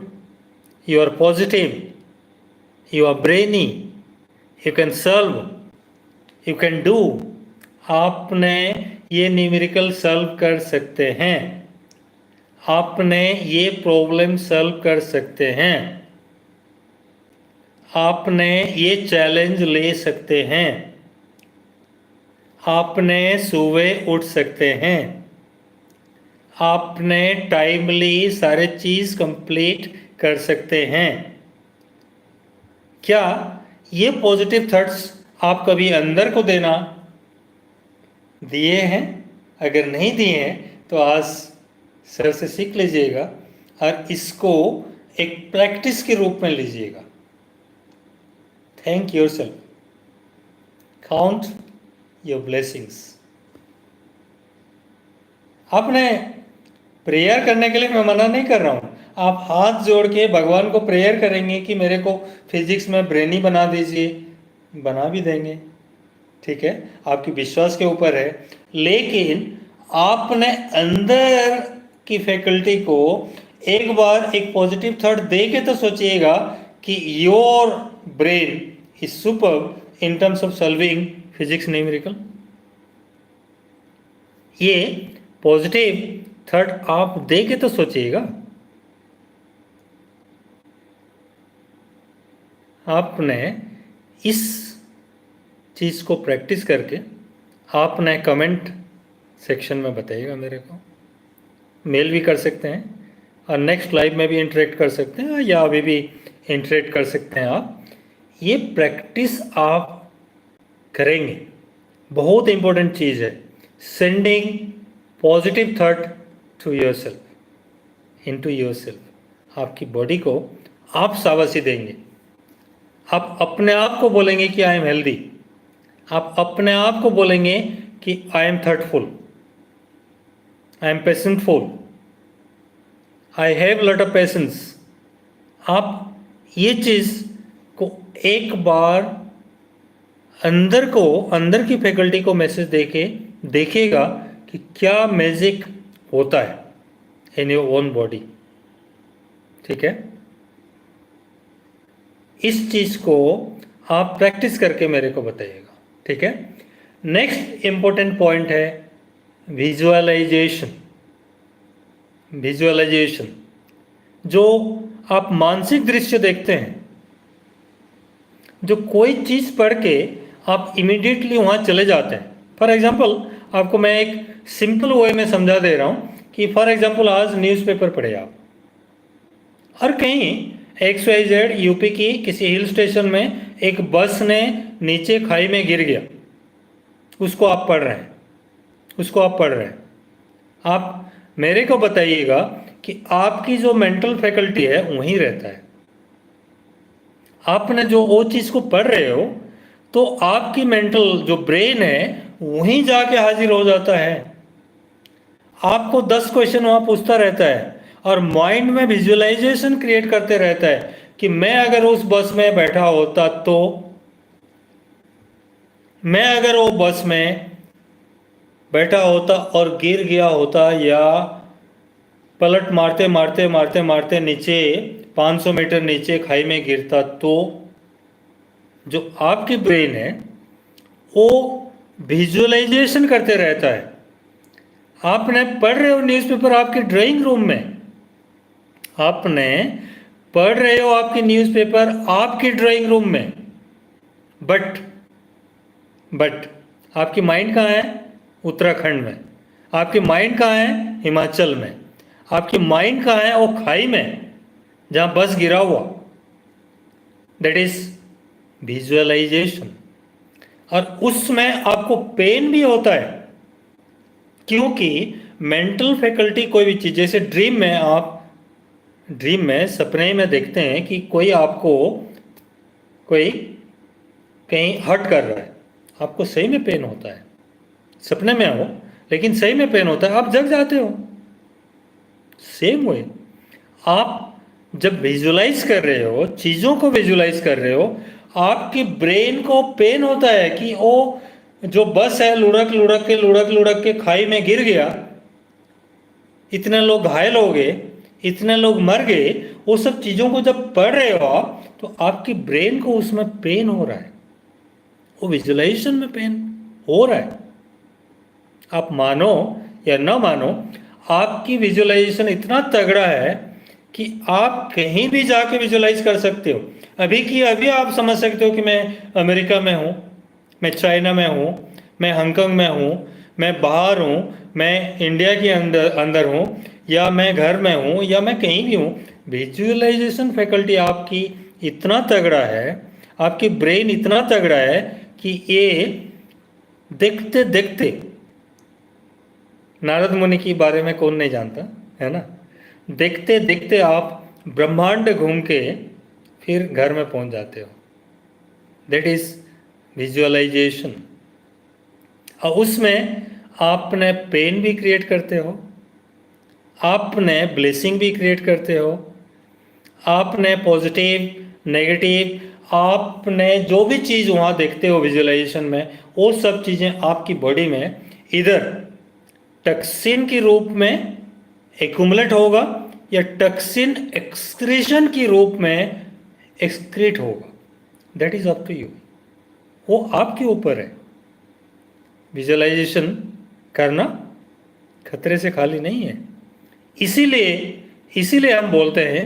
you are positive, you are brainy, you can solve, you can do. आपने ये न्यूमेरिकल सॉल्व कर सकते हैं, आपने ये प्रॉब्लम सॉल्व कर सकते हैं, आपने ये चैलेंज ले सकते हैं, आपने सुबह उठ सकते हैं, आपने टाइमली सारे चीज कंप्लीट कर सकते हैं। क्या ये पॉजिटिव थॉट्स आप कभी अंदर को देना दिए हैं? अगर नहीं दिए हैं तो आज सर से सीख लीजिएगा और इसको एक प्रैक्टिस के रूप में लीजिएगा। Thank yourself, count your blessings. आपने प्रेयर करने के लिए मैं मना नहीं कर रहा हूँ, आप हाथ जोड़ के भगवान को प्रेयर करेंगे कि मेरे को फिजिक्स में ब्रेनी बना दीजिए, बना भी देंगे, ठीक है, आपकी विश्वास के ऊपर है। लेकिन आपने अंदर की फैकल्टी को एक बार एक पॉजिटिव थॉट दे के तो सोचिएगा कि your brain is super in terms of solving physics numerical. ये पॉजिटिव थॉट आप दे के तो सोचिएगा। आपने इस चीज़ को प्रैक्टिस करके आपने कमेंट सेक्शन में बताइएगा, मेरे को मेल भी कर सकते हैं और नेक्स्ट लाइव में भी इंटरेक्ट कर सकते हैं या अभी भी इंटरेक्ट कर सकते हैं आप। ये प्रैक्टिस आप करेंगे, बहुत इंपॉर्टेंट चीज़ है। Sending positive thought to yourself, into yourself. आपकी बॉडी को आप शाबाशी देंगे, आप अपने आप को बोलेंगे कि आई एम हेल्दी, आप अपने आप को बोलेंगे कि I am thoughtful, I am patientful, I have lot of patience. आप ये चीज़ को एक बार अंदर की फैकल्टी को मैसेज देके देखिएगा कि क्या मैजिक होता है इन योर ओन बॉडी, ठीक है। इस चीज़ को आप प्रैक्टिस करके मेरे को बताइएगा, ठीक है। नेक्स्ट इंपॉर्टेंट पॉइंट है विजुअलाइजेशन। विजुअलाइजेशन, जो आप मानसिक दृश्य देखते हैं, जो कोई चीज़ पढ़ के आप इमीडिएटली वहाँ चले जाते हैं। फॉर एग्जांपल आपको मैं एक सिंपल वे में समझा दे रहा हूँ कि फॉर एग्जांपल आज न्यूज़पेपर पढ़े आप, और कहीं XYZ यूपी की किसी हिल स्टेशन में एक बस ने नीचे खाई में गिर गया, उसको आप पढ़ रहे हैं, उसको आप पढ़ रहे हैं। आप मेरे को बताइएगा कि आपकी जो मेंटल फैकल्टी है वहीं रहता है। आपने जो वो चीज़ को पढ़ रहे हो तो आपकी मेंटल जो ब्रेन है वहीं जाके हाजिर हो जाता है। आपको 10 क्वेश्चन वहाँ पूछता रहता है और माइंड में विजुअलाइजेशन क्रिएट करते रहता है कि मैं अगर उस बस में बैठा होता तो, मैं अगर वो बस में बैठा होता और गिर गया होता या पलट मारते मारते मारते मारते नीचे 500 मीटर नीचे खाई में गिरता, तो जो आपकी ब्रेन है वो विजुअलाइजेशन करते रहता है। आपने पढ़ रहे हो न्यूज़पेपर आपके ड्राइंग रूम में, आपने पढ़ रहे हो आपकी न्यूज़पेपर आपकी ड्राइंग रूम में, बट आपकी माइंड कहाँ है? उत्तराखंड में। आपकी माइंड कहाँ है? हिमाचल में। आपकी माइंड कहाँ है? वो खाई में जहाँ बस गिरा हुआ। That is visualisation. और उसमें आपको पेन भी होता है, क्योंकि मेंटल फैकल्टी कोई भी चीज़, जैसे ड्रीम में आप सपने में देखते हैं कि कोई आपको कोई कहीं हर्ट कर रहा है, आपको सही में पेन होता है, सपने में हो लेकिन सही में पेन होता है, आप जग जाते हो। सेम वे आप जब विजुलाइज कर रहे हो, चीज़ों को विजुलाइज कर रहे हो, आपकी ब्रेन को पेन होता है कि वो जो बस है लुढ़क लुढ़क के खाई में गिर गया, इतने लोग घायल हो गए, इतने लोग मर गए। वो सब चीज़ों को जब पढ़ रहे हो आप, तो आपकी ब्रेन को उसमें पेन हो रहा है, वो विजुलाइजेशन में पेन हो रहा है। आप मानो या ना मानो, आपकी विजुअलाइजेशन इतना तगड़ा है कि आप कहीं भी जाके विजुअलाइज कर सकते हो। अभी आप समझ सकते हो कि मैं अमेरिका में हूँ, मैं चाइना में हूँ, मैं हांगकांग में हूँ, मैं बाहर हूँ, मैं इंडिया के अंदर हूँ, या मैं घर में हूँ, या मैं कहीं भी हूँ। विजुअलाइजेशन फैकल्टी आपकी इतना तगड़ा है, आपकी ब्रेन इतना तगड़ा है कि ये देखते देखते, नारद मुनि के बारे में कौन नहीं जानता है ना, देखते देखते आप ब्रह्मांड घूम के फिर घर में पहुंच जाते हो। That is visualisation. और उसमें आपने पेन भी क्रिएट करते हो, आपने ब्लेसिंग भी क्रिएट करते हो, आपने पॉजिटिव नेगेटिव, आपने जो भी चीज़ वहाँ देखते हो विजुअलाइजेशन में, वो सब चीज़ें आपकी बॉडी में इधर टक्सिन के रूप में एक्यूमुलेट होगा या टक्सिन एक्सक्रीशन के रूप में एक्सक्रीट होगा। That is up to you, वो आपके ऊपर है। विजुअलाइजेशन करना खतरे से खाली नहीं है। इसीलिए हम बोलते हैं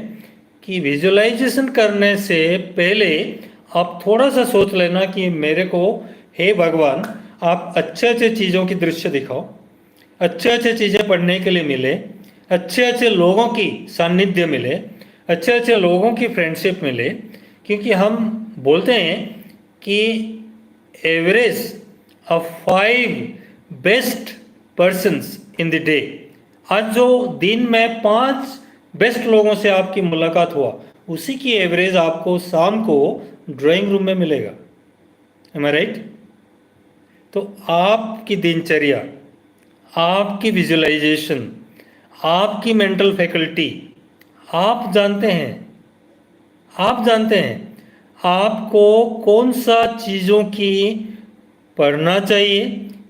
कि विजुअलाइजेशन करने से पहले आप थोड़ा सा सोच लेना कि मेरे को हे भगवान आप अच्छे अच्छे चीज़ों की दृश्य दिखाओ, अच्छे अच्छे चीज़ें पढ़ने के लिए मिले, अच्छे अच्छे लोगों की सानिध्य मिले, अच्छे अच्छे लोगों की फ्रेंडशिप मिले। क्योंकि हम बोलते हैं कि average of 5 best persons in the day, आज जो दिन में 5 बेस्ट लोगों से आपकी मुलाकात हुआ, उसी की एवरेज आपको शाम को ड्राइंग रूम में मिलेगा। एम आई राइट? तो आपकी दिनचर्या, आपकी विजुअलाइजेशन, आपकी मेंटल फैकल्टी, आप जानते हैं आपको कौन सा चीज़ों की पढ़ना चाहिए,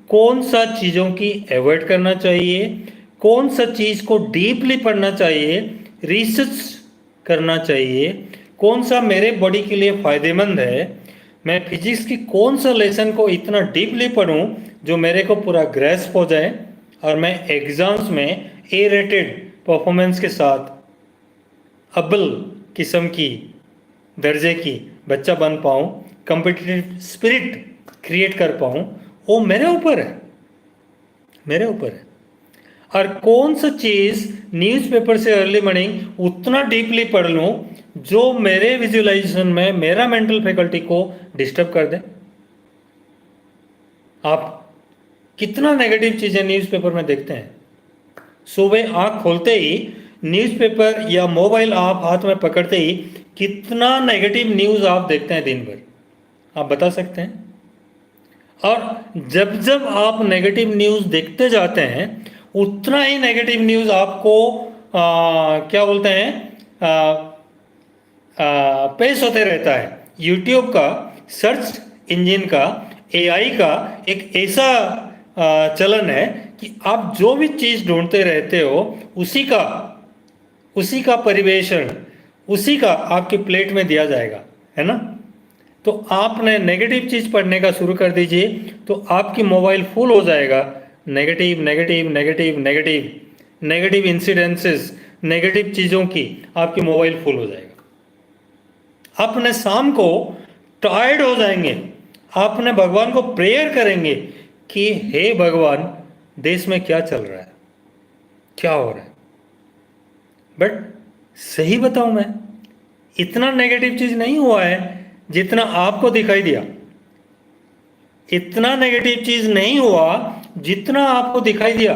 कौन सा चीज़ों की अवॉइड करना चाहिए, कौन सा चीज़ को डीपली पढ़ना चाहिए, रिसर्च करना चाहिए, कौन सा मेरे बॉडी के लिए फ़ायदेमंद है, मैं फिजिक्स की कौन सा लेसन को इतना डीपली पढूं जो मेरे को पूरा ग्रेस्प हो जाए और मैं एग्ज़ाम्स में ए रेटेड परफॉर्मेंस के साथ अव्वल किस्म की दर्जे की बच्चा बन पाऊँ, कॉम्पिटिटिव स्पिरिट क्रिएट कर पाऊँ, वो मेरे ऊपर है। और कौन सा चीज़ न्यूज़पेपर से अर्ली मॉर्निंग उतना डीपली पढ़ लूँ जो मेरे विजुअलाइजेशन में मेरा मेंटल फैकल्टी को डिस्टर्ब कर दे। आप कितना नेगेटिव चीज़ें न्यूज़पेपर में देखते हैं। सुबह आँख खोलते ही न्यूज़पेपर या मोबाइल आप हाथ में पकड़ते ही कितना नेगेटिव न्यूज़ आप देखते हैं दिन भर, आप बता सकते हैं? और जब जब आप नेगेटिव न्यूज़ देखते जाते हैं उतना ही नेगेटिव न्यूज़ आपको क्या बोलते हैं पेश होते रहता है। यूट्यूब का, सर्च इंजन का, एआई का एक ऐसा चलन है कि आप जो भी चीज़ ढूंढते रहते हो उसी का परिवेशन, उसी का आपके प्लेट में दिया जाएगा, है ना? तो आपने नेगेटिव चीज़ पढ़ने का शुरू कर दीजिए तो आपकी मोबाइल फुल हो जाएगा नेगेटिव इंसिडेंसेस, नेगेटिव चीज़ों की आपकी मोबाइल फुल हो जाएगा। आपने शाम को टायर्ड हो जाएंगे, आपने भगवान को प्रेयर करेंगे कि हे भगवान देश में क्या चल रहा है, क्या हो रहा है। बट सही बताऊं मैं, इतना नेगेटिव चीज़ नहीं हुआ है जितना आपको दिखाई दिया। इतना नेगेटिव चीज़ नहीं हुआ जितना आपको दिखाई दिया।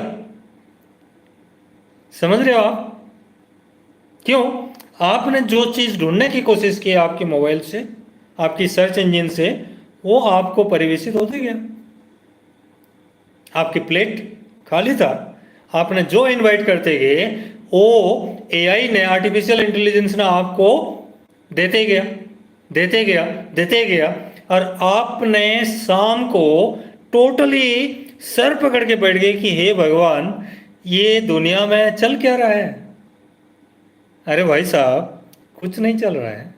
समझ रहे हो आप? क्यों? आपने जो चीज़ ढूंढने की कोशिश की आपके मोबाइल से, आपकी सर्च इंजन से, वो आपको परिवेशित होते गया। आपकी प्लेट खाली था, आपने जो इनवाइट करते गए वो एआई ने, आर्टिफिशियल इंटेलिजेंस ने आपको देते गया और आपने शाम को टोटली सर पकड़ के बैठ गए कि हे भगवान ये दुनिया में चल क्या रहा है। अरे भाई साहब कुछ नहीं चल रहा है,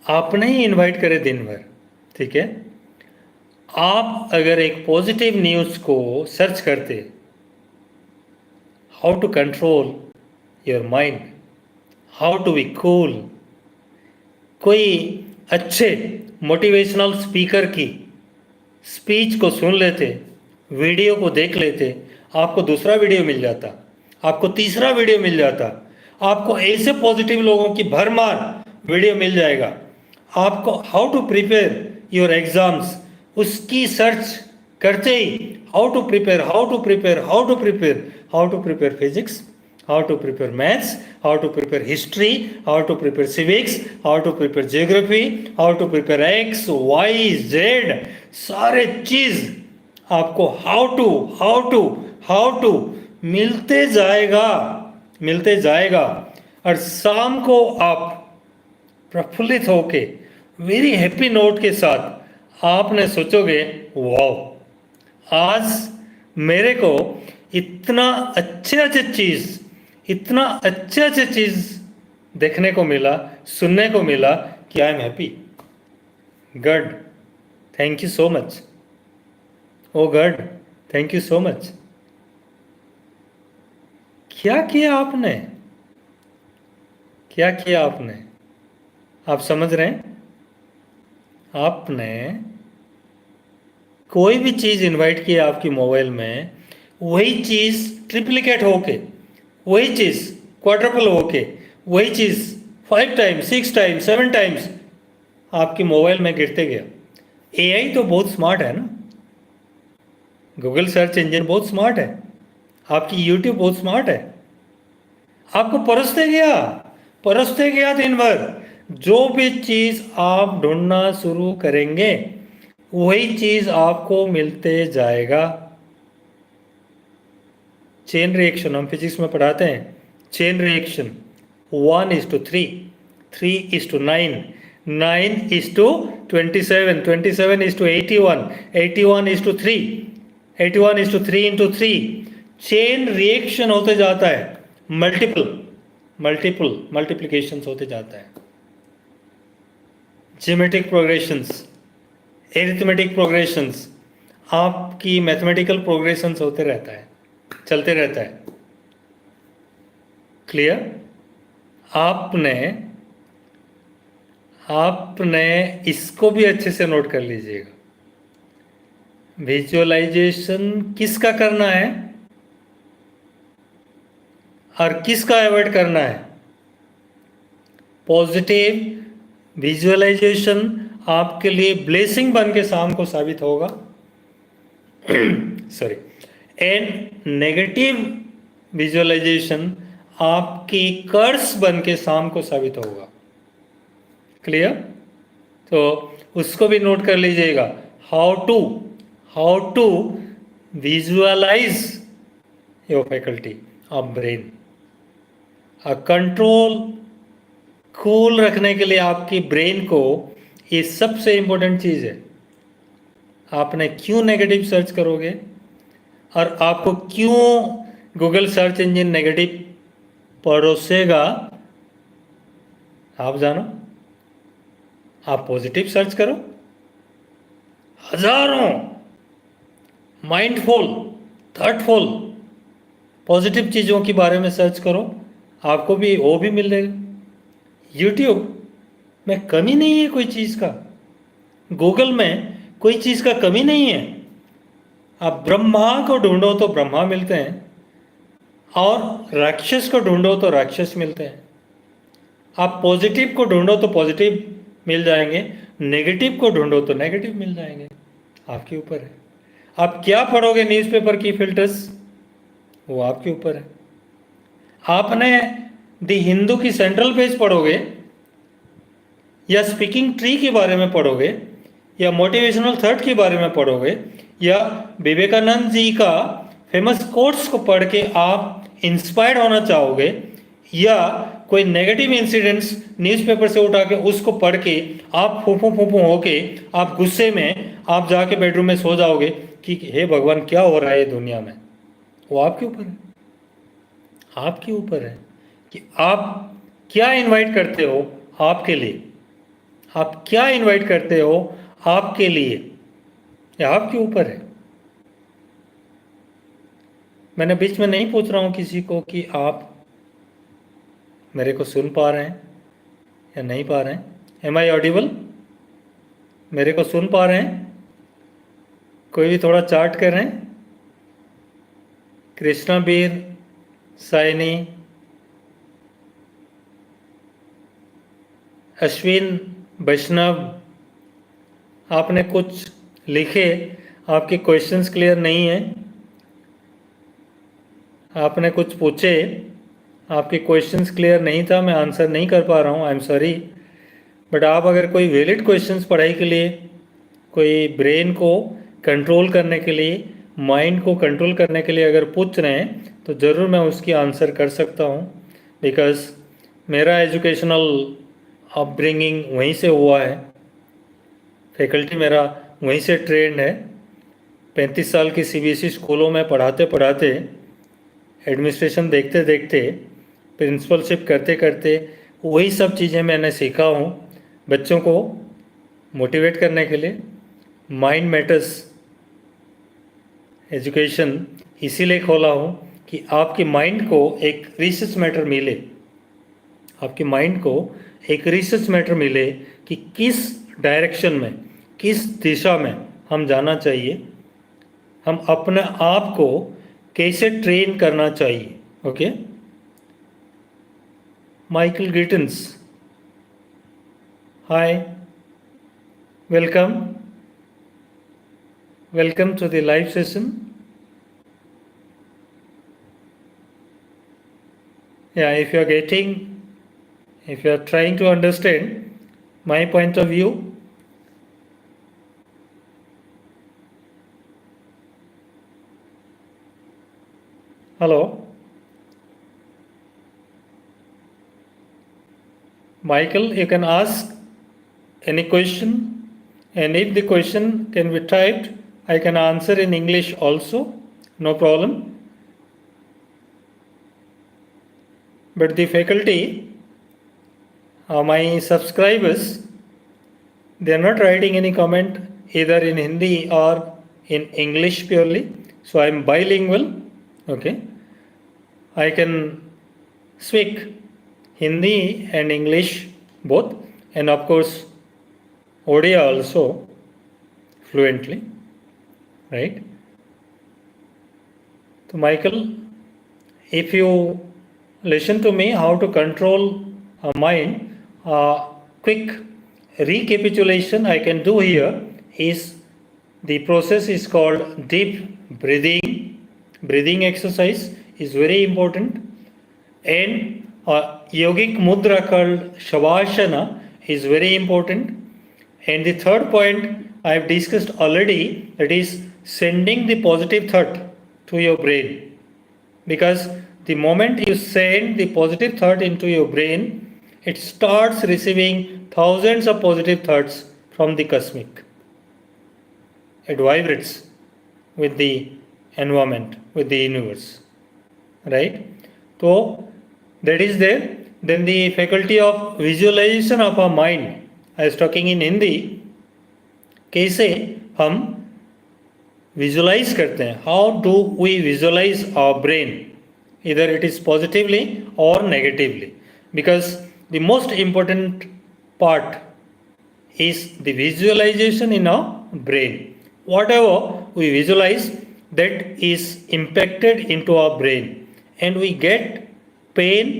आपने ही इनवाइट करे दिन भर, ठीक है? आप अगर एक पॉजिटिव न्यूज़ को सर्च करते, how to control your mind, how to be cool, कोई अच्छे मोटिवेशनल स्पीकर की स्पीच को सुन लेते, वीडियो को देख लेते, आपको दूसरा वीडियो मिल जाता, आपको तीसरा वीडियो मिल जाता, आपको ऐसे पॉजिटिव लोगों की भरमार वीडियो मिल जाएगा। आपको how to prepare your exams उसकी सर्च करते ही how to prepare physics, how to prepare maths, how to prepare history, how to prepare civics, how to prepare geography, how to prepare x, y, z, सारे चीज आपको how to मिलते जाएगा। और शाम को आप प्रफुल्लित होके वेरी हैप्पी नोट के साथ आपने सोचोगे, वाह, आज मेरे को इतना अच्छे चीज देखने को मिला, सुनने को मिला कि I am happy. God thank you so much, oh God thank you so much. क्या किया आपने? आप समझ रहे हैं? आपने कोई भी चीज इनवाइट किया आपकी मोबाइल में, वही चीज ट्रिप्लिकेट होके, वही चीज क्वाड्रपल होके, वही चीज 5 टाइम्स 6 टाइम्स 7 टाइम्स आपकी मोबाइल में गिरते गया। एआई तो बहुत स्मार्ट है ना, गूगल सर्च इंजन बहुत स्मार्ट है, आपकी यूट्यूब बहुत स्मार्ट है, आपको परसते गया दिन भर। जो भी चीज आप ढूंढना शुरू करेंगे वही चीज आपको मिलते जाएगा। चेन रिएक्शन हम फिजिक्स में पढ़ाते हैं, chain reaction 1:3, 3:9, 9:27, 27:81, 81:3, 81:3 into 3। Chain reaction होते जाता है, मल्टीप्लिकेशंस होते जाता है, ज्योमेट्रिक प्रोग्रेशंस, एरिथमेटिक प्रोग्रेशंस, आपकी मैथमेटिकल प्रोग्रेशंस होते रहता है, चलते रहता है। क्लियर? आपने इसको भी अच्छे से नोट कर लीजिएगा। विजुअलाइजेशन किसका करना है और किसका अवॉइड करना है? पॉजिटिव विजुअलाइजेशन आपके लिए ब्लेसिंग बन के शाम को साबित होगा सॉरी, एंड नेगेटिव विजुअलाइजेशन आपकी कर्स बन के शाम को साबित होगा। क्लियर? तो उसको भी नोट कर लीजिएगा। How to visualise your faculty of brain. Control cool रखने के लिए आपकी ब्रेन को ये सबसे इंपॉर्टेंट चीज है। आपने क्यों नेगेटिव सर्च करोगे और आपको क्यों गूगल सर्च इंजन नेगेटिव परोसेगा, आप जानो। आप पॉजिटिव सर्च करो, हजारों माइंडफुल थॉटफुल पॉजिटिव चीज़ों के बारे में सर्च करो, आपको भी वो भी मिलेगा। यूट्यूब में कमी नहीं है कोई चीज़ का, गूगल में कोई चीज़ का कमी नहीं है। आप ब्रह्मा को ढूंढो तो ब्रह्मा मिलते हैं, और राक्षस को ढूंढो तो राक्षस मिलते हैं। आप पॉजिटिव को ढूंढो तो पॉजिटिव मिल जाएंगे, नेगेटिव को ढूंढो तो नेगेटिव मिल जाएंगे। आपके ऊपर है, आप क्या पढ़ोगे न्यूज़पेपर की फिल्टर्स, वो आपके ऊपर है। आपने द हिंदू की सेंट्रल पेज पढ़ोगे या स्पीकिंग ट्री के बारे में पढ़ोगे या मोटिवेशनल थॉट के बारे में पढ़ोगे या विवेकानंद जी का फेमस कोट्स को पढ़ के आप इंस्पायर्ड होना चाहोगे, या कोई नेगेटिव इंसिडेंट्स न्यूज़पेपर से उठा के उसको पढ़ के आप फूफू होके आप गुस्से में आप जाके बेडरूम में सो जाओगे कि हे भगवान क्या हो रहा है दुनिया में, वो आपके ऊपर है। आपके ऊपर है कि आप क्या इनवाइट करते हो आपके लिए, आप क्या इनवाइट करते हो आपके लिए, ये आपके ऊपर है। मैंने बीच में नहीं पूछ रहा हूं किसी को कि आप मेरे को सुन पा रहे हैं या नहीं पा रहे हैं। Am I audible? मेरे को सुन पा रहे हैं? कोई भी थोड़ा चार्ट कर रहे हैं? कृष्णा बीर, साइनी, अश्विन, वैष्णव, आपने कुछ लिखे, आपके क्वेश्चंस क्लियर नहीं है, आपने कुछ पूछे, आपके क्वेश्चंस क्लियर नहीं था, मैं आंसर नहीं कर पा रहा हूँ, आई एम सॉरी। बट आप अगर कोई वैलिड क्वेश्चंस पढ़ाई के लिए, कोई ब्रेन को कंट्रोल करने के लिए, माइंड को कंट्रोल करने के लिए अगर पूछ रहे हैं तो ज़रूर मैं उसकी आंसर कर सकता हूँ। बिकॉज मेरा एजुकेशनल अपब्रिंगिंग वहीं से हुआ है, फैकल्टी मेरा वहीं से ट्रेंड है। 35 साल की सीबीएसई स्कूलों में पढ़ाते पढ़ाते, एडमिनिस्ट्रेशन देखते देखते, प्रिंसिपलशिप करते करते वही सब चीज़ें मैंने सीखा हूँ बच्चों को मोटिवेट करने के लिए। माइंड मैटर्स एजुकेशन इसीलिए खोला हूँ कि आपकी माइंड को एक रिसर्च मैटर मिले, आपकी माइंड को एक रिसर्च मैटर मिले कि किस डायरेक्शन में, किस दिशा में हम जाना चाहिए, हम अपने आप को कैसे ट्रेन करना चाहिए। Okay, Michael Gittens, hi, welcome, welcome to the live session. Yeah, if you are trying to understand my point of view, hello, Michael, you can ask any question, and if the question can be typed, I can answer in English also, no problem. But the faculty, my subscribers, they are not writing any comment either in Hindi or in English purely. So I am bilingual. Okay, I can speak Hindi and English both, and of course Odia also fluently, right? So Michael, if you listen to me how to control a mind, quick recapitulation I can do here is the process is called deep breathing. Breathing exercise is very important, and yogic mudra called Shavasana is very important. And the third point I have discussed already, that is sending the positive thought to your brain. Because the moment you send the positive thought into your brain, it starts receiving thousands of positive thoughts from the cosmic. It vibrates with the environment, with the universe, right? So that is there. Then the faculty of visualization of our mind, I was talking in Hindi, कैसे हम visualise करते हैं, how do we visualise our brain, इधर it is positively और negatively, because the most important part is the visualization in our brain. Whatever we visualize, that is impacted into our brain, and we get pain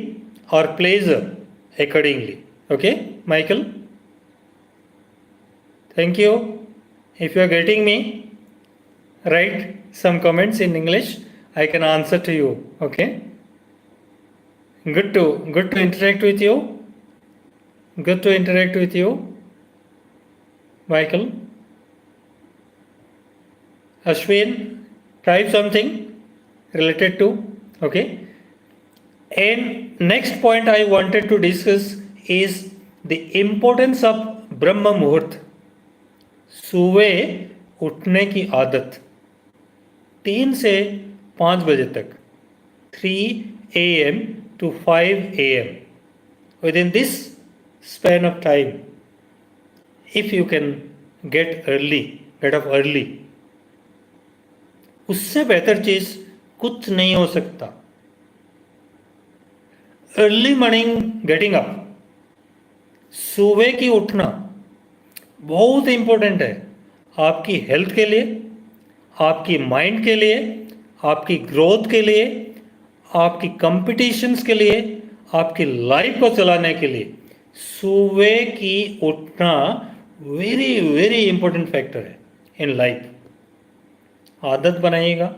or pleasure accordingly. Okay, Michael? Thank you. If you are getting me, write some comments in English. I can answer to you. Okay? Good to interact with you. Good to interact with you, Michael. Ashwin, type something related to. Okay? And next point I wanted to discuss is the importance of Brahma Muhurt. सुबह उठने की आदत 3 से 5 बजे तक, 3 AM to 5 AM. Within this span of time, if you can get up early, उससे बेहतर चीज कुछ नहीं हो सकता. अर्ली मॉर्निंग गेटिंग अप, सुबह की उठना बहुत इंपॉर्टेंट है आपकी हेल्थ के लिए, आपकी माइंड के लिए, आपकी ग्रोथ के लिए, आपकी कंपटीशंस के लिए, आपकी लाइफ को चलाने के लिए. सुबह की उठना वेरी वेरी इंपॉर्टेंट फैक्टर है इन लाइफ. आदत बनाइएगा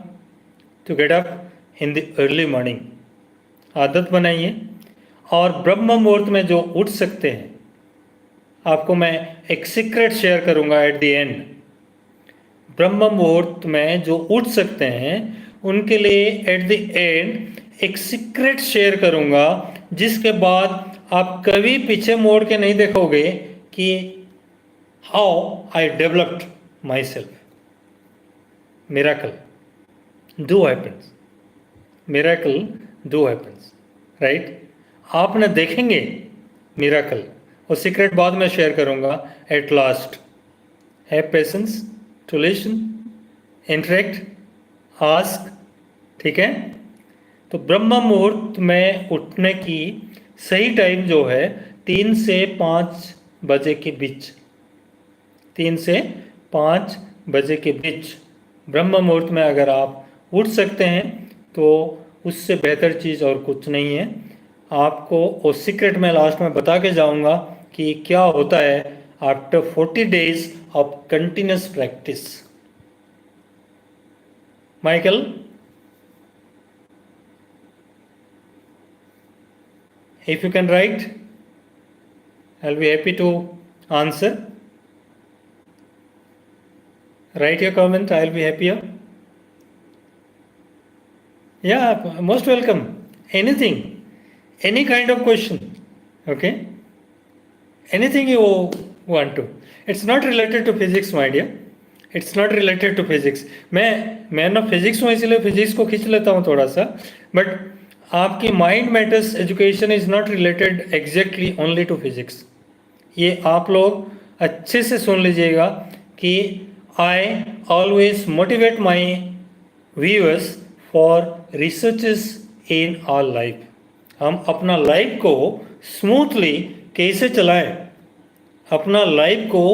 to get up in the early morning. आदत बनाइए। और ब्रह्म मुहूर्त में जो उठ सकते हैं, आपको मैं एक सीक्रेट शेयर करूंगा एट द एंड। ब्रह्म मुहूर्त में जो उठ सकते हैं उनके लिए एट द एंड एक सीक्रेट शेयर करूंगा, जिसके बाद आप कभी पीछे मोड़ के नहीं देखोगे कि how I developed myself. Miracle do happens, miracle do happens, right. आपने देखेंगे मिरेकल, और सीक्रेट बाद में शेयर करूंगा at last. Have patience to listen, interact, ask, ठीक है। तो ब्रह्म मुहूर्त में उठने की सही टाइम जो है 3 से 5 बजे के बीच, 3 से 5 बजे के बीच ब्रह्म मुहूर्त में अगर आप उठ सकते हैं तो उससे बेहतर चीज़ और कुछ नहीं है। आपको वो सीक्रेट में लास्ट में बता के जाऊंगा कि क्या होता है after 40 days of continuous practice. Michael, if you can write, I'll be happy to answer. Write your comment, I'll be happier. Yeah, most welcome. Anything, any kind of question, okay? Anything you want to. It's not related to physics, my dear. It's not related to physics. मैं ना physics हूँ, इसलिए physics को खींच लेता हूँ थोड़ा सा, बट आपकी mind matters education is not related exactly only to physics. ये आप लोग अच्छे से सुन लीजिएगा कि I always motivate my viewers for researches in our life. हम अपना लाइफ को स्मूथली कैसे चलाएं, अपना लाइफ को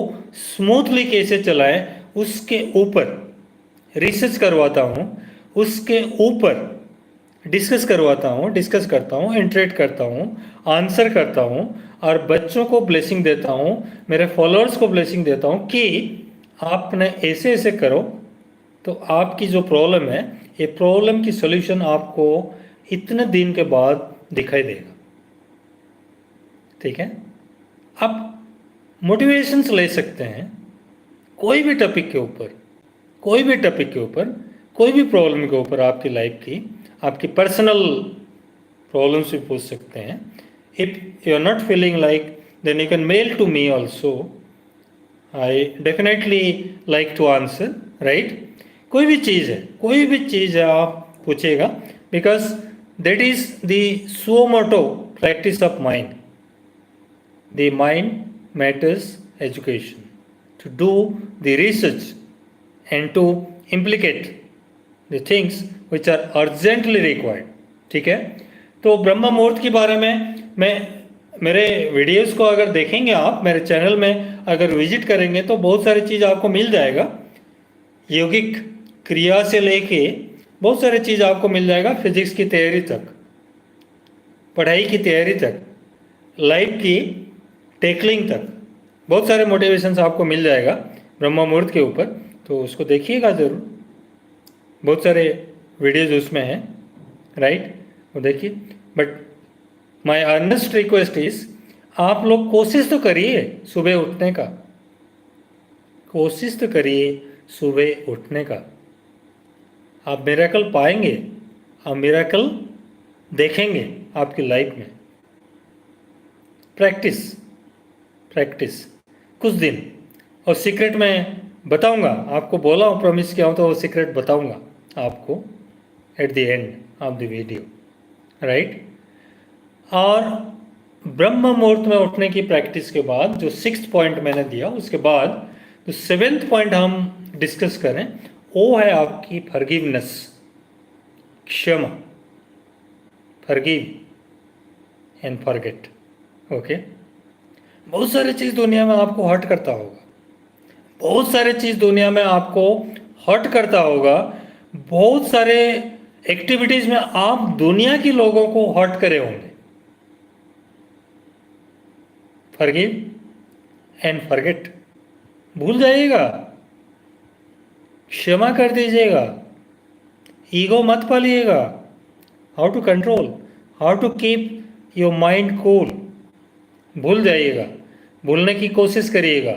स्मूथली कैसे चलाएं, उसके ऊपर रिसर्च करवाता हूँ, उसके ऊपर डिस्कस करता हूँ, इंटरेक्ट करता हूँ, आंसर करता हूँ, और बच्चों को ब्लेसिंग देता हूँ, मेरे फॉलोअर्स को ब्लेसिंग देता हूँ कि आपने ऐसे ऐसे करो तो आपकी जो प्रॉब्लम है, ये प्रॉब्लम की सॉल्यूशन आपको इतने दिन के बाद दिखाई देगा, ठीक है। अब मोटिवेशंस ले सकते हैं कोई भी टॉपिक के ऊपर, कोई भी टॉपिक के ऊपर, कोई भी प्रॉब्लम के ऊपर, आपकी लाइफ की, आपकी पर्सनल प्रॉब्लम्स भी पूछ सकते हैं। If you are not feeling like, then you can mail to me also, I definitely like to answer, right. कोई भी चीज़ है, कोई भी चीज़ है, आप पूछेगा, because that is the so motto practice of mind, the mind matters education, to do the research and to implicate the things which are urgently required, ठीक है। तो ब्रह्म मुहूर्त के बारे में मैं, मेरे वीडियोस को अगर देखेंगे आप, मेरे चैनल में अगर विजिट करेंगे तो बहुत सारी चीज़ आपको मिल जाएगा। यौगिक क्रिया से लेके बहुत सारी चीज़ आपको मिल जाएगा, फिजिक्स की तैयारी तक, पढ़ाई की तैयारी तक, लाइफ की टैकलिंग तक, बहुत सारे मोटिवेशंस आपको मिल जाएगा ब्रह्म मुहूर्त के ऊपर। तो उसको देखिएगा ज़रूर, बहुत सारे वीडियोज उसमें हैं, राइट, वो देखिए। But my earnest request is, आप लोग कोशिश तो करिए सुबह उठने का, कोशिश तो करिए सुबह उठने का। आप मिरेकल पाएंगे, आप मिरेकल देखेंगे आपकी लाइफ में। प्रैक्टिस, प्रैक्टिस कुछ दिन, और सीक्रेट मैं बताऊंगा आपको, बोला हूँ, प्रॉमिस किया हूँ, तो वो सीक्रेट बताऊंगा आपको at the end of the video, right. और ब्रह्म मुहूर्त में उठने की प्रैक्टिस के बाद जो 6th पॉइंट मैंने दिया, उसके बाद जो 7th पॉइंट हम डिस्कस करें, वो है आपकी फॉरगिवनेस, क्षमा, फॉरगिव एंड फॉरगेट, ओके। बहुत सारी चीज़ दुनिया में आपको हर्ट करता होगा, बहुत सारी चीज़ दुनिया में आपको हर्ट करता होगा, बहुत सारे एक्टिविटीज़ में आप दुनिया के लोगों को हर्ट करे होंगे। फॉरगिव एंड फॉरगेट, भूल जाइएगा, क्षमा कर दीजिएगा, ईगो मत पालिएगा। How to control, how to keep your mind cool. भूल जाइएगा, भूलने की कोशिश करिएगा।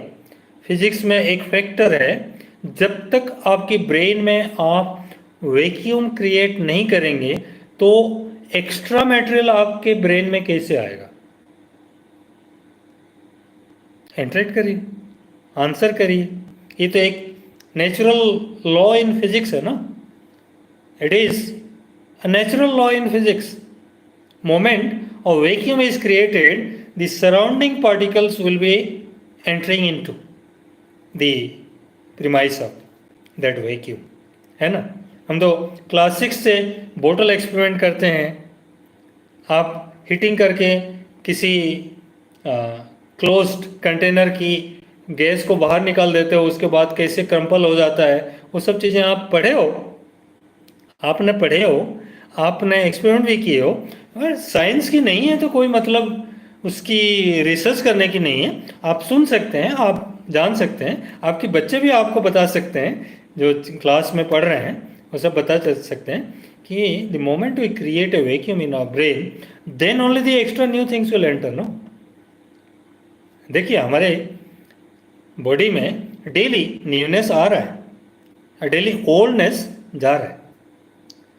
फिजिक्स में एक फैक्टर है, जब तक आपकी ब्रेन में आप वैक्यूम क्रिएट नहीं करेंगे तो एक्स्ट्रा मटेरियल आपके ब्रेन में कैसे आएगा? इंटरेक्ट करिए, आंसर करिए। ये तो एक नेचुरल लॉ इन फिजिक्स है ना, it is a natural law in physics. Moment a vacuum is created, the surrounding particles will be entering into the premise of that vacuum, है ना। हम तो क्लास 6 से बोतल एक्सपेरिमेंट करते हैं। आप हीटिंग करके किसी क्लोज्ड कंटेनर की गैस को बाहर निकाल देते हो, उसके बाद कैसे क्रम्पल हो जाता है, वो सब चीज़ें आप पढ़े हो, आपने पढ़े हो, आपने एक्सपेरिमेंट भी किए हो। और साइंस की नहीं है तो कोई मतलब उसकी रिसर्च करने की नहीं है। आप सुन सकते हैं, आप जान सकते हैं, आपके बच्चे भी आपको बता सकते हैं जो क्लास में पढ़ रहे हैं, वो सब बता सकते हैं कि the moment we create a vacuum in our brain, then only the extra new things will enter. No, देखिए हमारे बॉडी में डेली न्यूनेस आ रहा है, डेली ओल्डनेस जा रहा है।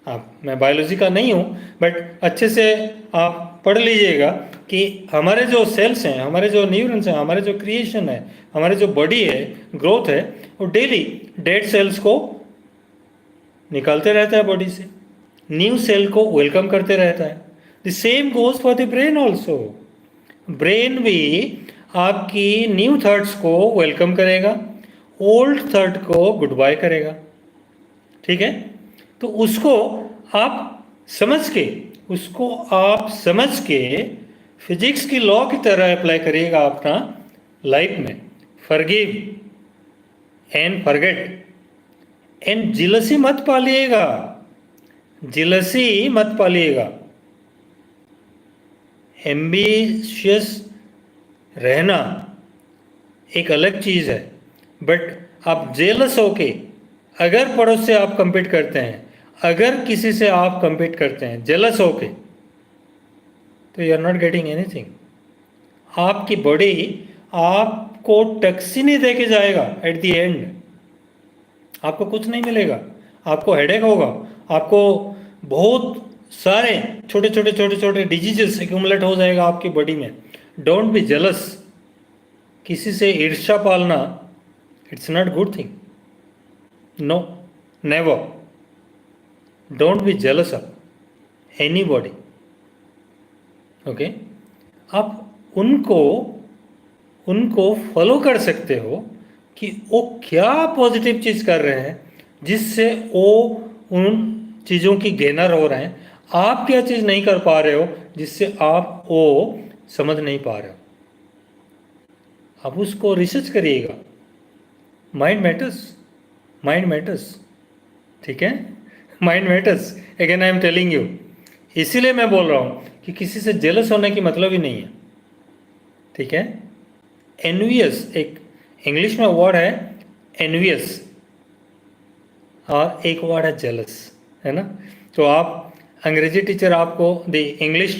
आप, मैं बायोलॉजी का नहीं हूँ, बट अच्छे से आप पढ़ लीजिएगा कि हमारे जो सेल्स हैं, हमारे जो न्यूरॉन्स हैं, हमारे जो क्रिएशन है, हमारे जो बॉडी है, ग्रोथ है, वो डेली डेड सेल्स को निकालते रहता है बॉडी से, न्यू सेल को वेलकम करते रहता है। The same goes for the brain also. Brain भी आपकी न्यू थॉट्स को वेलकम करेगा, ओल्ड थॉट को गुड बाय करेगा। ठीक है, तो उसको आप समझ के फिजिक्स की लॉ की तरह अप्लाई करिएगा अपना लाइफ में। फॉरगिव एंड फॉरगेट एंड जिलसी मत पालिएगा, जिलसी मत पालिएगा। एम्बिशियस रहना एक अलग चीज़ है, बट आप जेलस होके अगर पड़ोस से आप compete करते हैं, अगर किसी से आप compete करते हैं जेलस होके, तो you are not getting anything. आपकी बॉडी आपको टैक्सी नहीं दे के जाएगा, एट द एंड आपको कुछ नहीं मिलेगा। आपको हेडेक होगा, आपको बहुत सारे छोटे छोटे डिजीजेस एक्यूमुलेट हो जाएगा आपकी बॉडी में। Don't be jealous. किसी से ईर्ष्या पालना, it's not good thing. No, never. Don't be jealous of anybody. Okay, आप उनको फॉलो कर सकते हो कि वो क्या पॉजिटिव चीज़ कर रहे हैं जिससे वो उन चीज़ों की गेनर हो रहे हैं। आप क्या चीज़ नहीं कर पा रहे हो जिससे आप वो समझ नहीं पा रहे हो, आप उसको रिसर्च करिएगा। Mind matters, mind matters. ठीक है, mind matters, again I am telling you. इसीलिए मैं बोल रहा हूँ कि किसी से जेलस होने की मतलब ही नहीं है। ठीक है, एनवियस एक इंग्लिश में वर्ड है, एनवियस, और एक वर्ड है जेलस, है ना। तो आप अंग्रेजी टीचर आपको, द इंग्लिश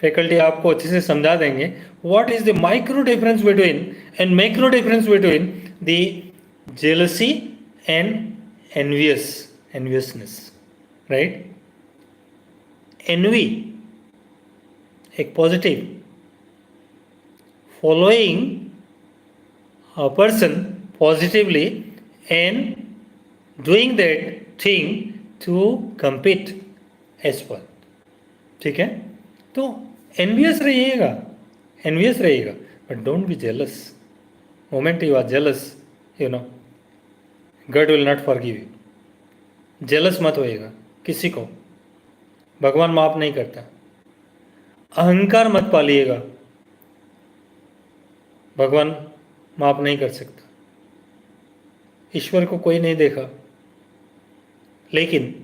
फैकल्टी आपको अच्छे से समझा देंगे what is the micro difference between and macro difference between the jealousy and enviousness, right. Envy एक positive, following a person positively and doing that thing to compete as well। ठीक है, तो envious रहिएगा, envious रहिएगा, but don't be jealous। Moment you are jealous, you know, God will not forgive you। jealous मत होइएगा किसी को, भगवान माफ नहीं करता। अहंकार मत पालिएगा, भगवान माफ नहीं कर सकता। ईश्वर को कोई नहीं देखा, लेकिन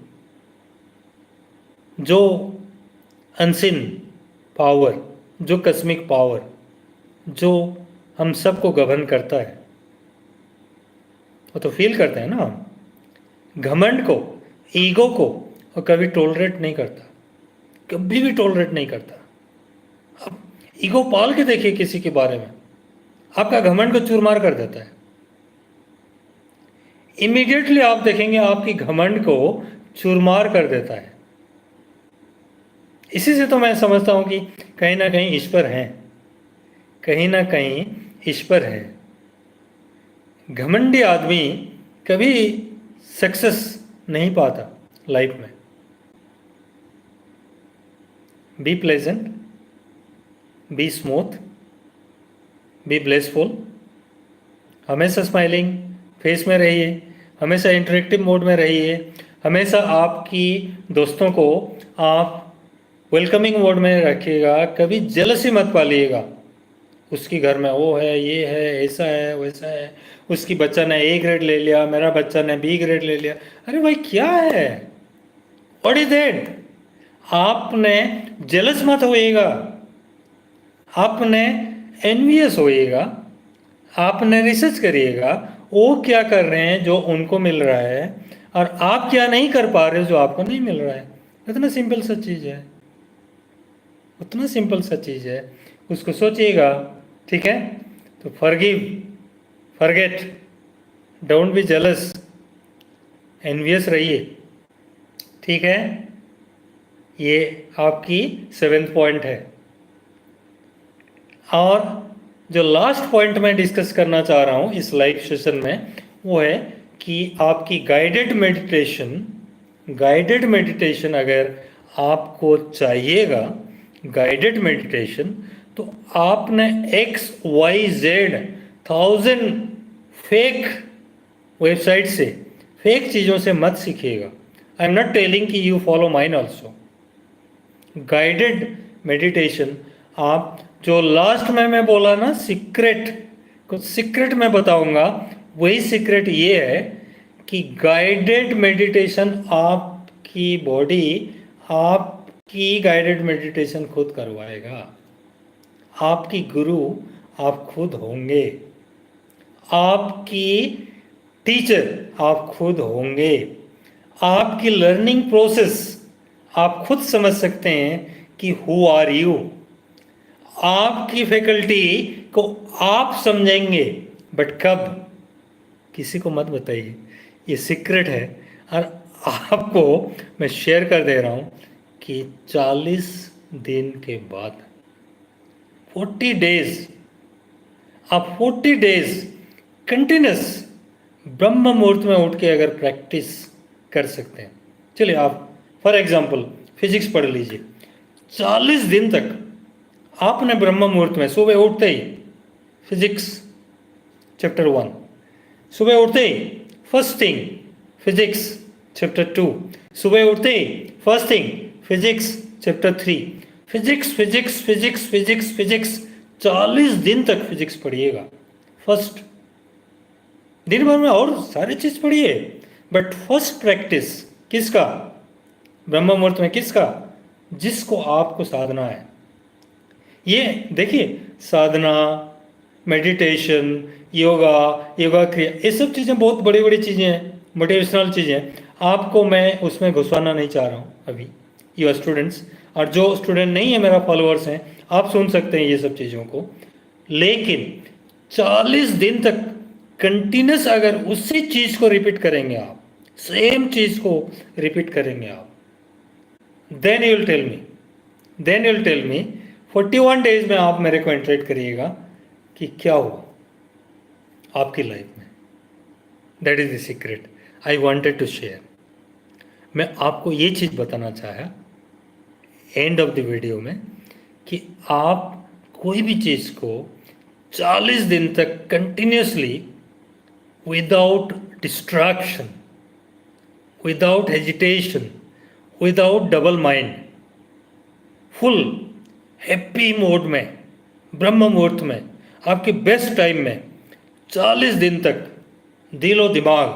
जो अनसीन पावर, जो कस्मिक पावर, जो हम सबको गवर्न करता है, वो तो फील करते हैं ना हम। घमंड को, ईगो को वो कभी टॉलरेट नहीं करता, कभी भी टॉलरेट नहीं करता। आप ईगो पाल के देखिए किसी के बारे में, आपका घमंड को चूरमार कर देता है। इमीडिएटली आप देखेंगे आपकी घमंड को चूरमार कर देता है। इसी से तो मैं समझता हूं कि कहीं ना कहीं ईश्वर है, कहीं ना कहीं ईश्वर है। घमंडी आदमी कभी सक्सेस नहीं पाता लाइफ में। Be pleasant, be smooth, be blessful, हमेशा स्माइलिंग फेस में रहिए, हमेशा इंटरेक्टिव मोड में रहिए, हमेशा आपकी दोस्तों को आप वेलकमिंग मोड में रखिएगा। कभी जेलसी मत पालिएगा, उसकी घर में वो है, ये है, ऐसा है, वैसा है, उसकी बच्चा ने ए ग्रेड ले लिया, मेरा बच्चा ने बी ग्रेड ले लिया। अरे भाई क्या है, व्हाट इज दैट? आपने जेलस मत होइएगा, आपने एनवियस होइएगा, आपने रिसर्च करिएगा वो क्या कर रहे हैं जो उनको मिल रहा है, और आप क्या नहीं कर पा रहे हो जो आपको नहीं मिल रहा है। इतना सिंपल सा चीज़ है, उतना सिंपल सा चीज़ है, उसको सोचिएगा। ठीक है, तो forgive, forget, don't be jealous, envious रहिए। ठीक है, ये आपकी 7th पॉइंट है। और जो लास्ट पॉइंट मैं डिस्कस करना चाह रहा हूँ इस लाइव सेशन में, वो है कि आपकी गाइडेड मेडिटेशन अगर आपको चाहिएगा, गाइडेड मेडिटेशन, तो आपने XYZ 1000 फेक वेबसाइट से, फेक चीज़ों से मत सीखिएगा। आई एम नॉट टेलिंग कि you follow mine also. Guided meditation, आप जो लास्ट में मैं बोला ना सीक्रेट, कुछ सीक्रेट मैं बताऊंगा, वही सीक्रेट ये है कि गाइडेड मेडिटेशन आपकी बॉडी आपकी गाइडेड मेडिटेशन खुद करवाएगा। आपकी गुरु आप खुद होंगे, आपकी टीचर आप खुद होंगे, आपकी लर्निंग प्रोसेस आप खुद समझ सकते हैं कि हु आर यू। आपकी फैकल्टी को आप समझेंगे, बट कब, किसी को मत बताइए, ये सीक्रेट है। और आपको मैं शेयर कर दे रहा हूं कि 40 दिन के बाद, 40 डेज, आप 40 डेज कंटिन्यूस ब्रह्म मुहूर्त में उठ के अगर प्रैक्टिस कर सकते हैं। चलिए आप फॉर एग्जांपल फिजिक्स पढ़ लीजिए, 40 दिन तक आपने ब्रह्म मुहूर्त में सुबह उठते ही फिजिक्स चैप्टर 1, सुबह उठते ही फर्स्ट थिंग फिजिक्स चैप्टर 2, सुबह उठते ही first thing physics chapter 3, physics physics physics physics physics 40 दिन तक फिजिक्स पढ़िएगा। फर्स्ट दिन भर में और सारी चीज पढ़िए, बट फर्स्ट प्रैक्टिस किसका? ब्रह्म मुहूर्त में किसका? जिसको आपको साधना है। ये देखिए, साधना, मेडिटेशन, योगा क्रिया, ये सब चीज़ें बहुत बड़ी बड़ी चीज़ें हैं, मोटिवेशनल चीज़ें हैं। आपको मैं उसमें घुसवाना नहीं चाह रहा हूँ अभी। यू आर स्टूडेंट्स, और जो स्टूडेंट नहीं है मेरा फॉलोअर्स हैं, आप सुन सकते हैं ये सब चीज़ों को। लेकिन 40 दिन तक कंटिन्यूस अगर उसी चीज़ को रिपीट करेंगे आप, सेम चीज़ को रिपीट करेंगे आप, then you will tell me 41 days में आप मेरे को इंटरेक्ट करिएगा कि क्या हुआ आपकी लाइफ में। That is the secret I wanted to share. मैं आपको ये चीज़ बताना चाहा एंड ऑफ द वीडियो में कि आप कोई भी चीज़ को 40 दिन तक continuously, without distraction, without hesitation, without double mind, full happy mode में, ब्रह्म मुहूर्त में, आपके बेस्ट टाइम में 40 दिन तक दिलो दिमाग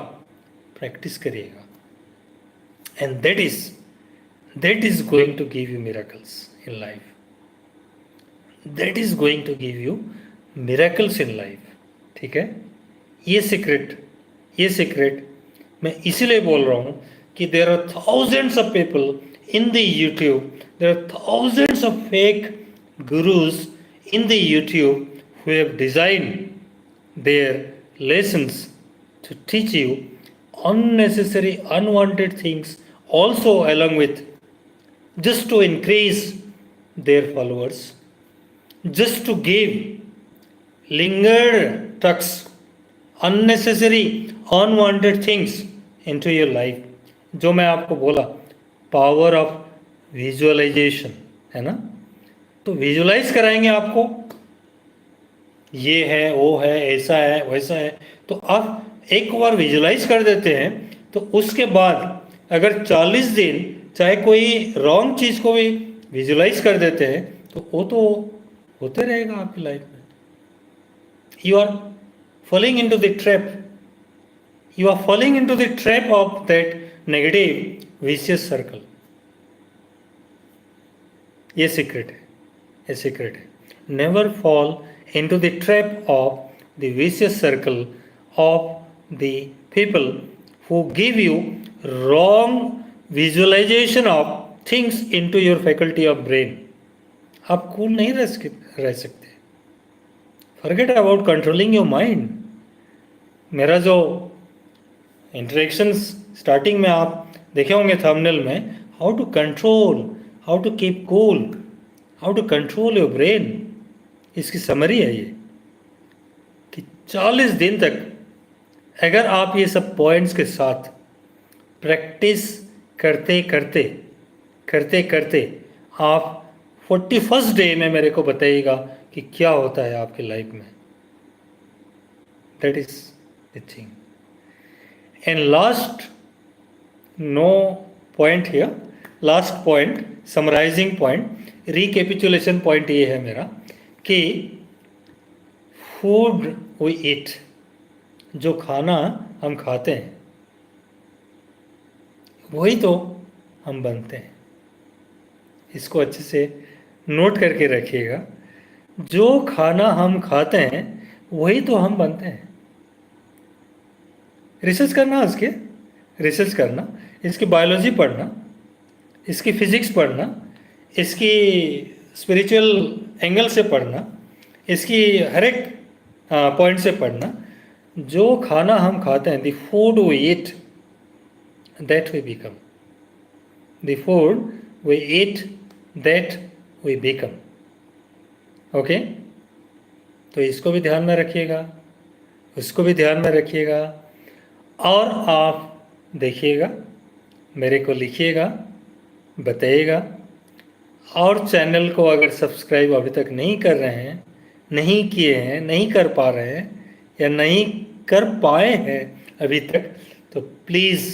प्रैक्टिस करिएगा। And that is going to give you miracles in life. That is going to give you miracles in life. ठीक है, ये सीक्रेट मैं इसीलिए बोल रहा हूँ कि there are thousands of people in the YouTube. There are thousands of fake gurus in the YouTube who have designed their lessons to teach you unnecessary, unwanted things, also along with just to increase their followers, just to give lingered trucks, unnecessary, unwanted things into your life. जो मैं आपको बोला power of visualisation है ना, तो visualise कराएंगे आपको, ये है, वो है, ऐसा है, वैसा है। तो आप एक बार विजुअलाइज कर देते हैं तो उसके बाद अगर 40 दिन चाहे कोई रॉन्ग चीज़ को भी विजुअलाइज कर देते हैं तो वो तो होते रहेगा आपकी लाइफ में। You are falling into the trap, you are falling into the trap of that negative vicious circle. ये सीक्रेट है, ये सीक्रेट है। Never fall into the trap of the vicious circle of the people who give you wrong visualization of things into your faculty of brain. आप cool नहीं रह सकते। Forget about controlling your mind. मेरा जो interactions starting में आप देखे होंगे थंबनेल में, how to control, how to keep cool, how to control your brain, इसकी समरी है ये कि 40 दिन तक अगर आप ये सब पॉइंट्स के साथ प्रैक्टिस करते करते करते करते आप 41st डे में मेरे को बताइएगा कि क्या होता है आपकी लाइफ में। That is the thing. And last, no point here, last point, summarizing point, recapitulation point ये है मेरा कि food we eat, जो खाना हम खाते हैं वही तो हम बनते हैं। इसको अच्छे से नोट करके रखिएगा, जो खाना हम खाते हैं वही तो हम बनते हैं। रिसर्च करना, इसके रिसर्च करना, इसकी बायोलॉजी पढ़ना, इसकी फिजिक्स पढ़ना, इसकी स्पिरिचुअल एंगल से पढ़ना, इसकी हर एक पॉइंट से पढ़ना। जो खाना हम खाते हैं, the food we eat that we become, the food we eat that we become. Okay, तो इसको भी ध्यान में रखिएगा, उसको भी ध्यान में रखिएगा, और आप देखिएगा, मेरे को लिखिएगा, बताइएगा। और चैनल को अगर सब्सक्राइब अभी तक नहीं कर रहे हैं, नहीं किए हैं, नहीं कर पा रहे हैं या नहीं कर पाए हैं अभी तक, तो please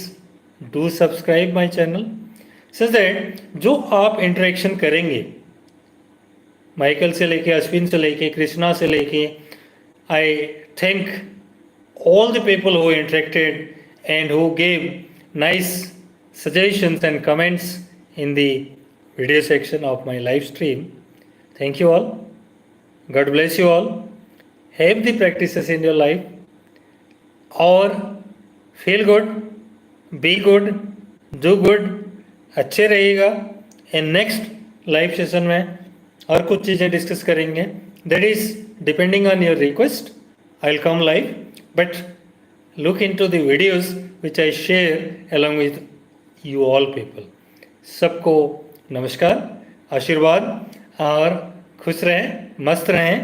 do subscribe my channel so that जो आप इंटरेक्शन करेंगे, माइकल से लेके, अश्विन से लेके, कृष्णा से लेके, आई thank all the people who interacted and who gave nice suggestions and comments in the video section of my live stream. Thank you all. God bless you all. Have the practices in your life, or feel good, be good, do good. अच्छे रहिएगा। And next live session में और कुछ चीज़ें discuss करेंगे। That is depending on your request, I will come live, but look into the videos which I share along with you all people. सबको नमस्कार, आशीर्वाद, और खुश रहें, मस्त रहें,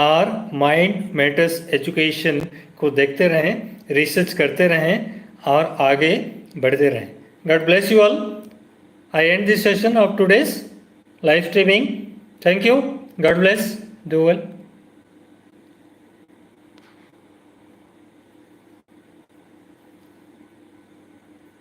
और माइंड मैटर्स एजुकेशन को देखते रहें, रिसर्च करते रहें और आगे बढ़ते रहें। God bless you all. I end this session of today's live streaming. Thank you. God bless. Do well.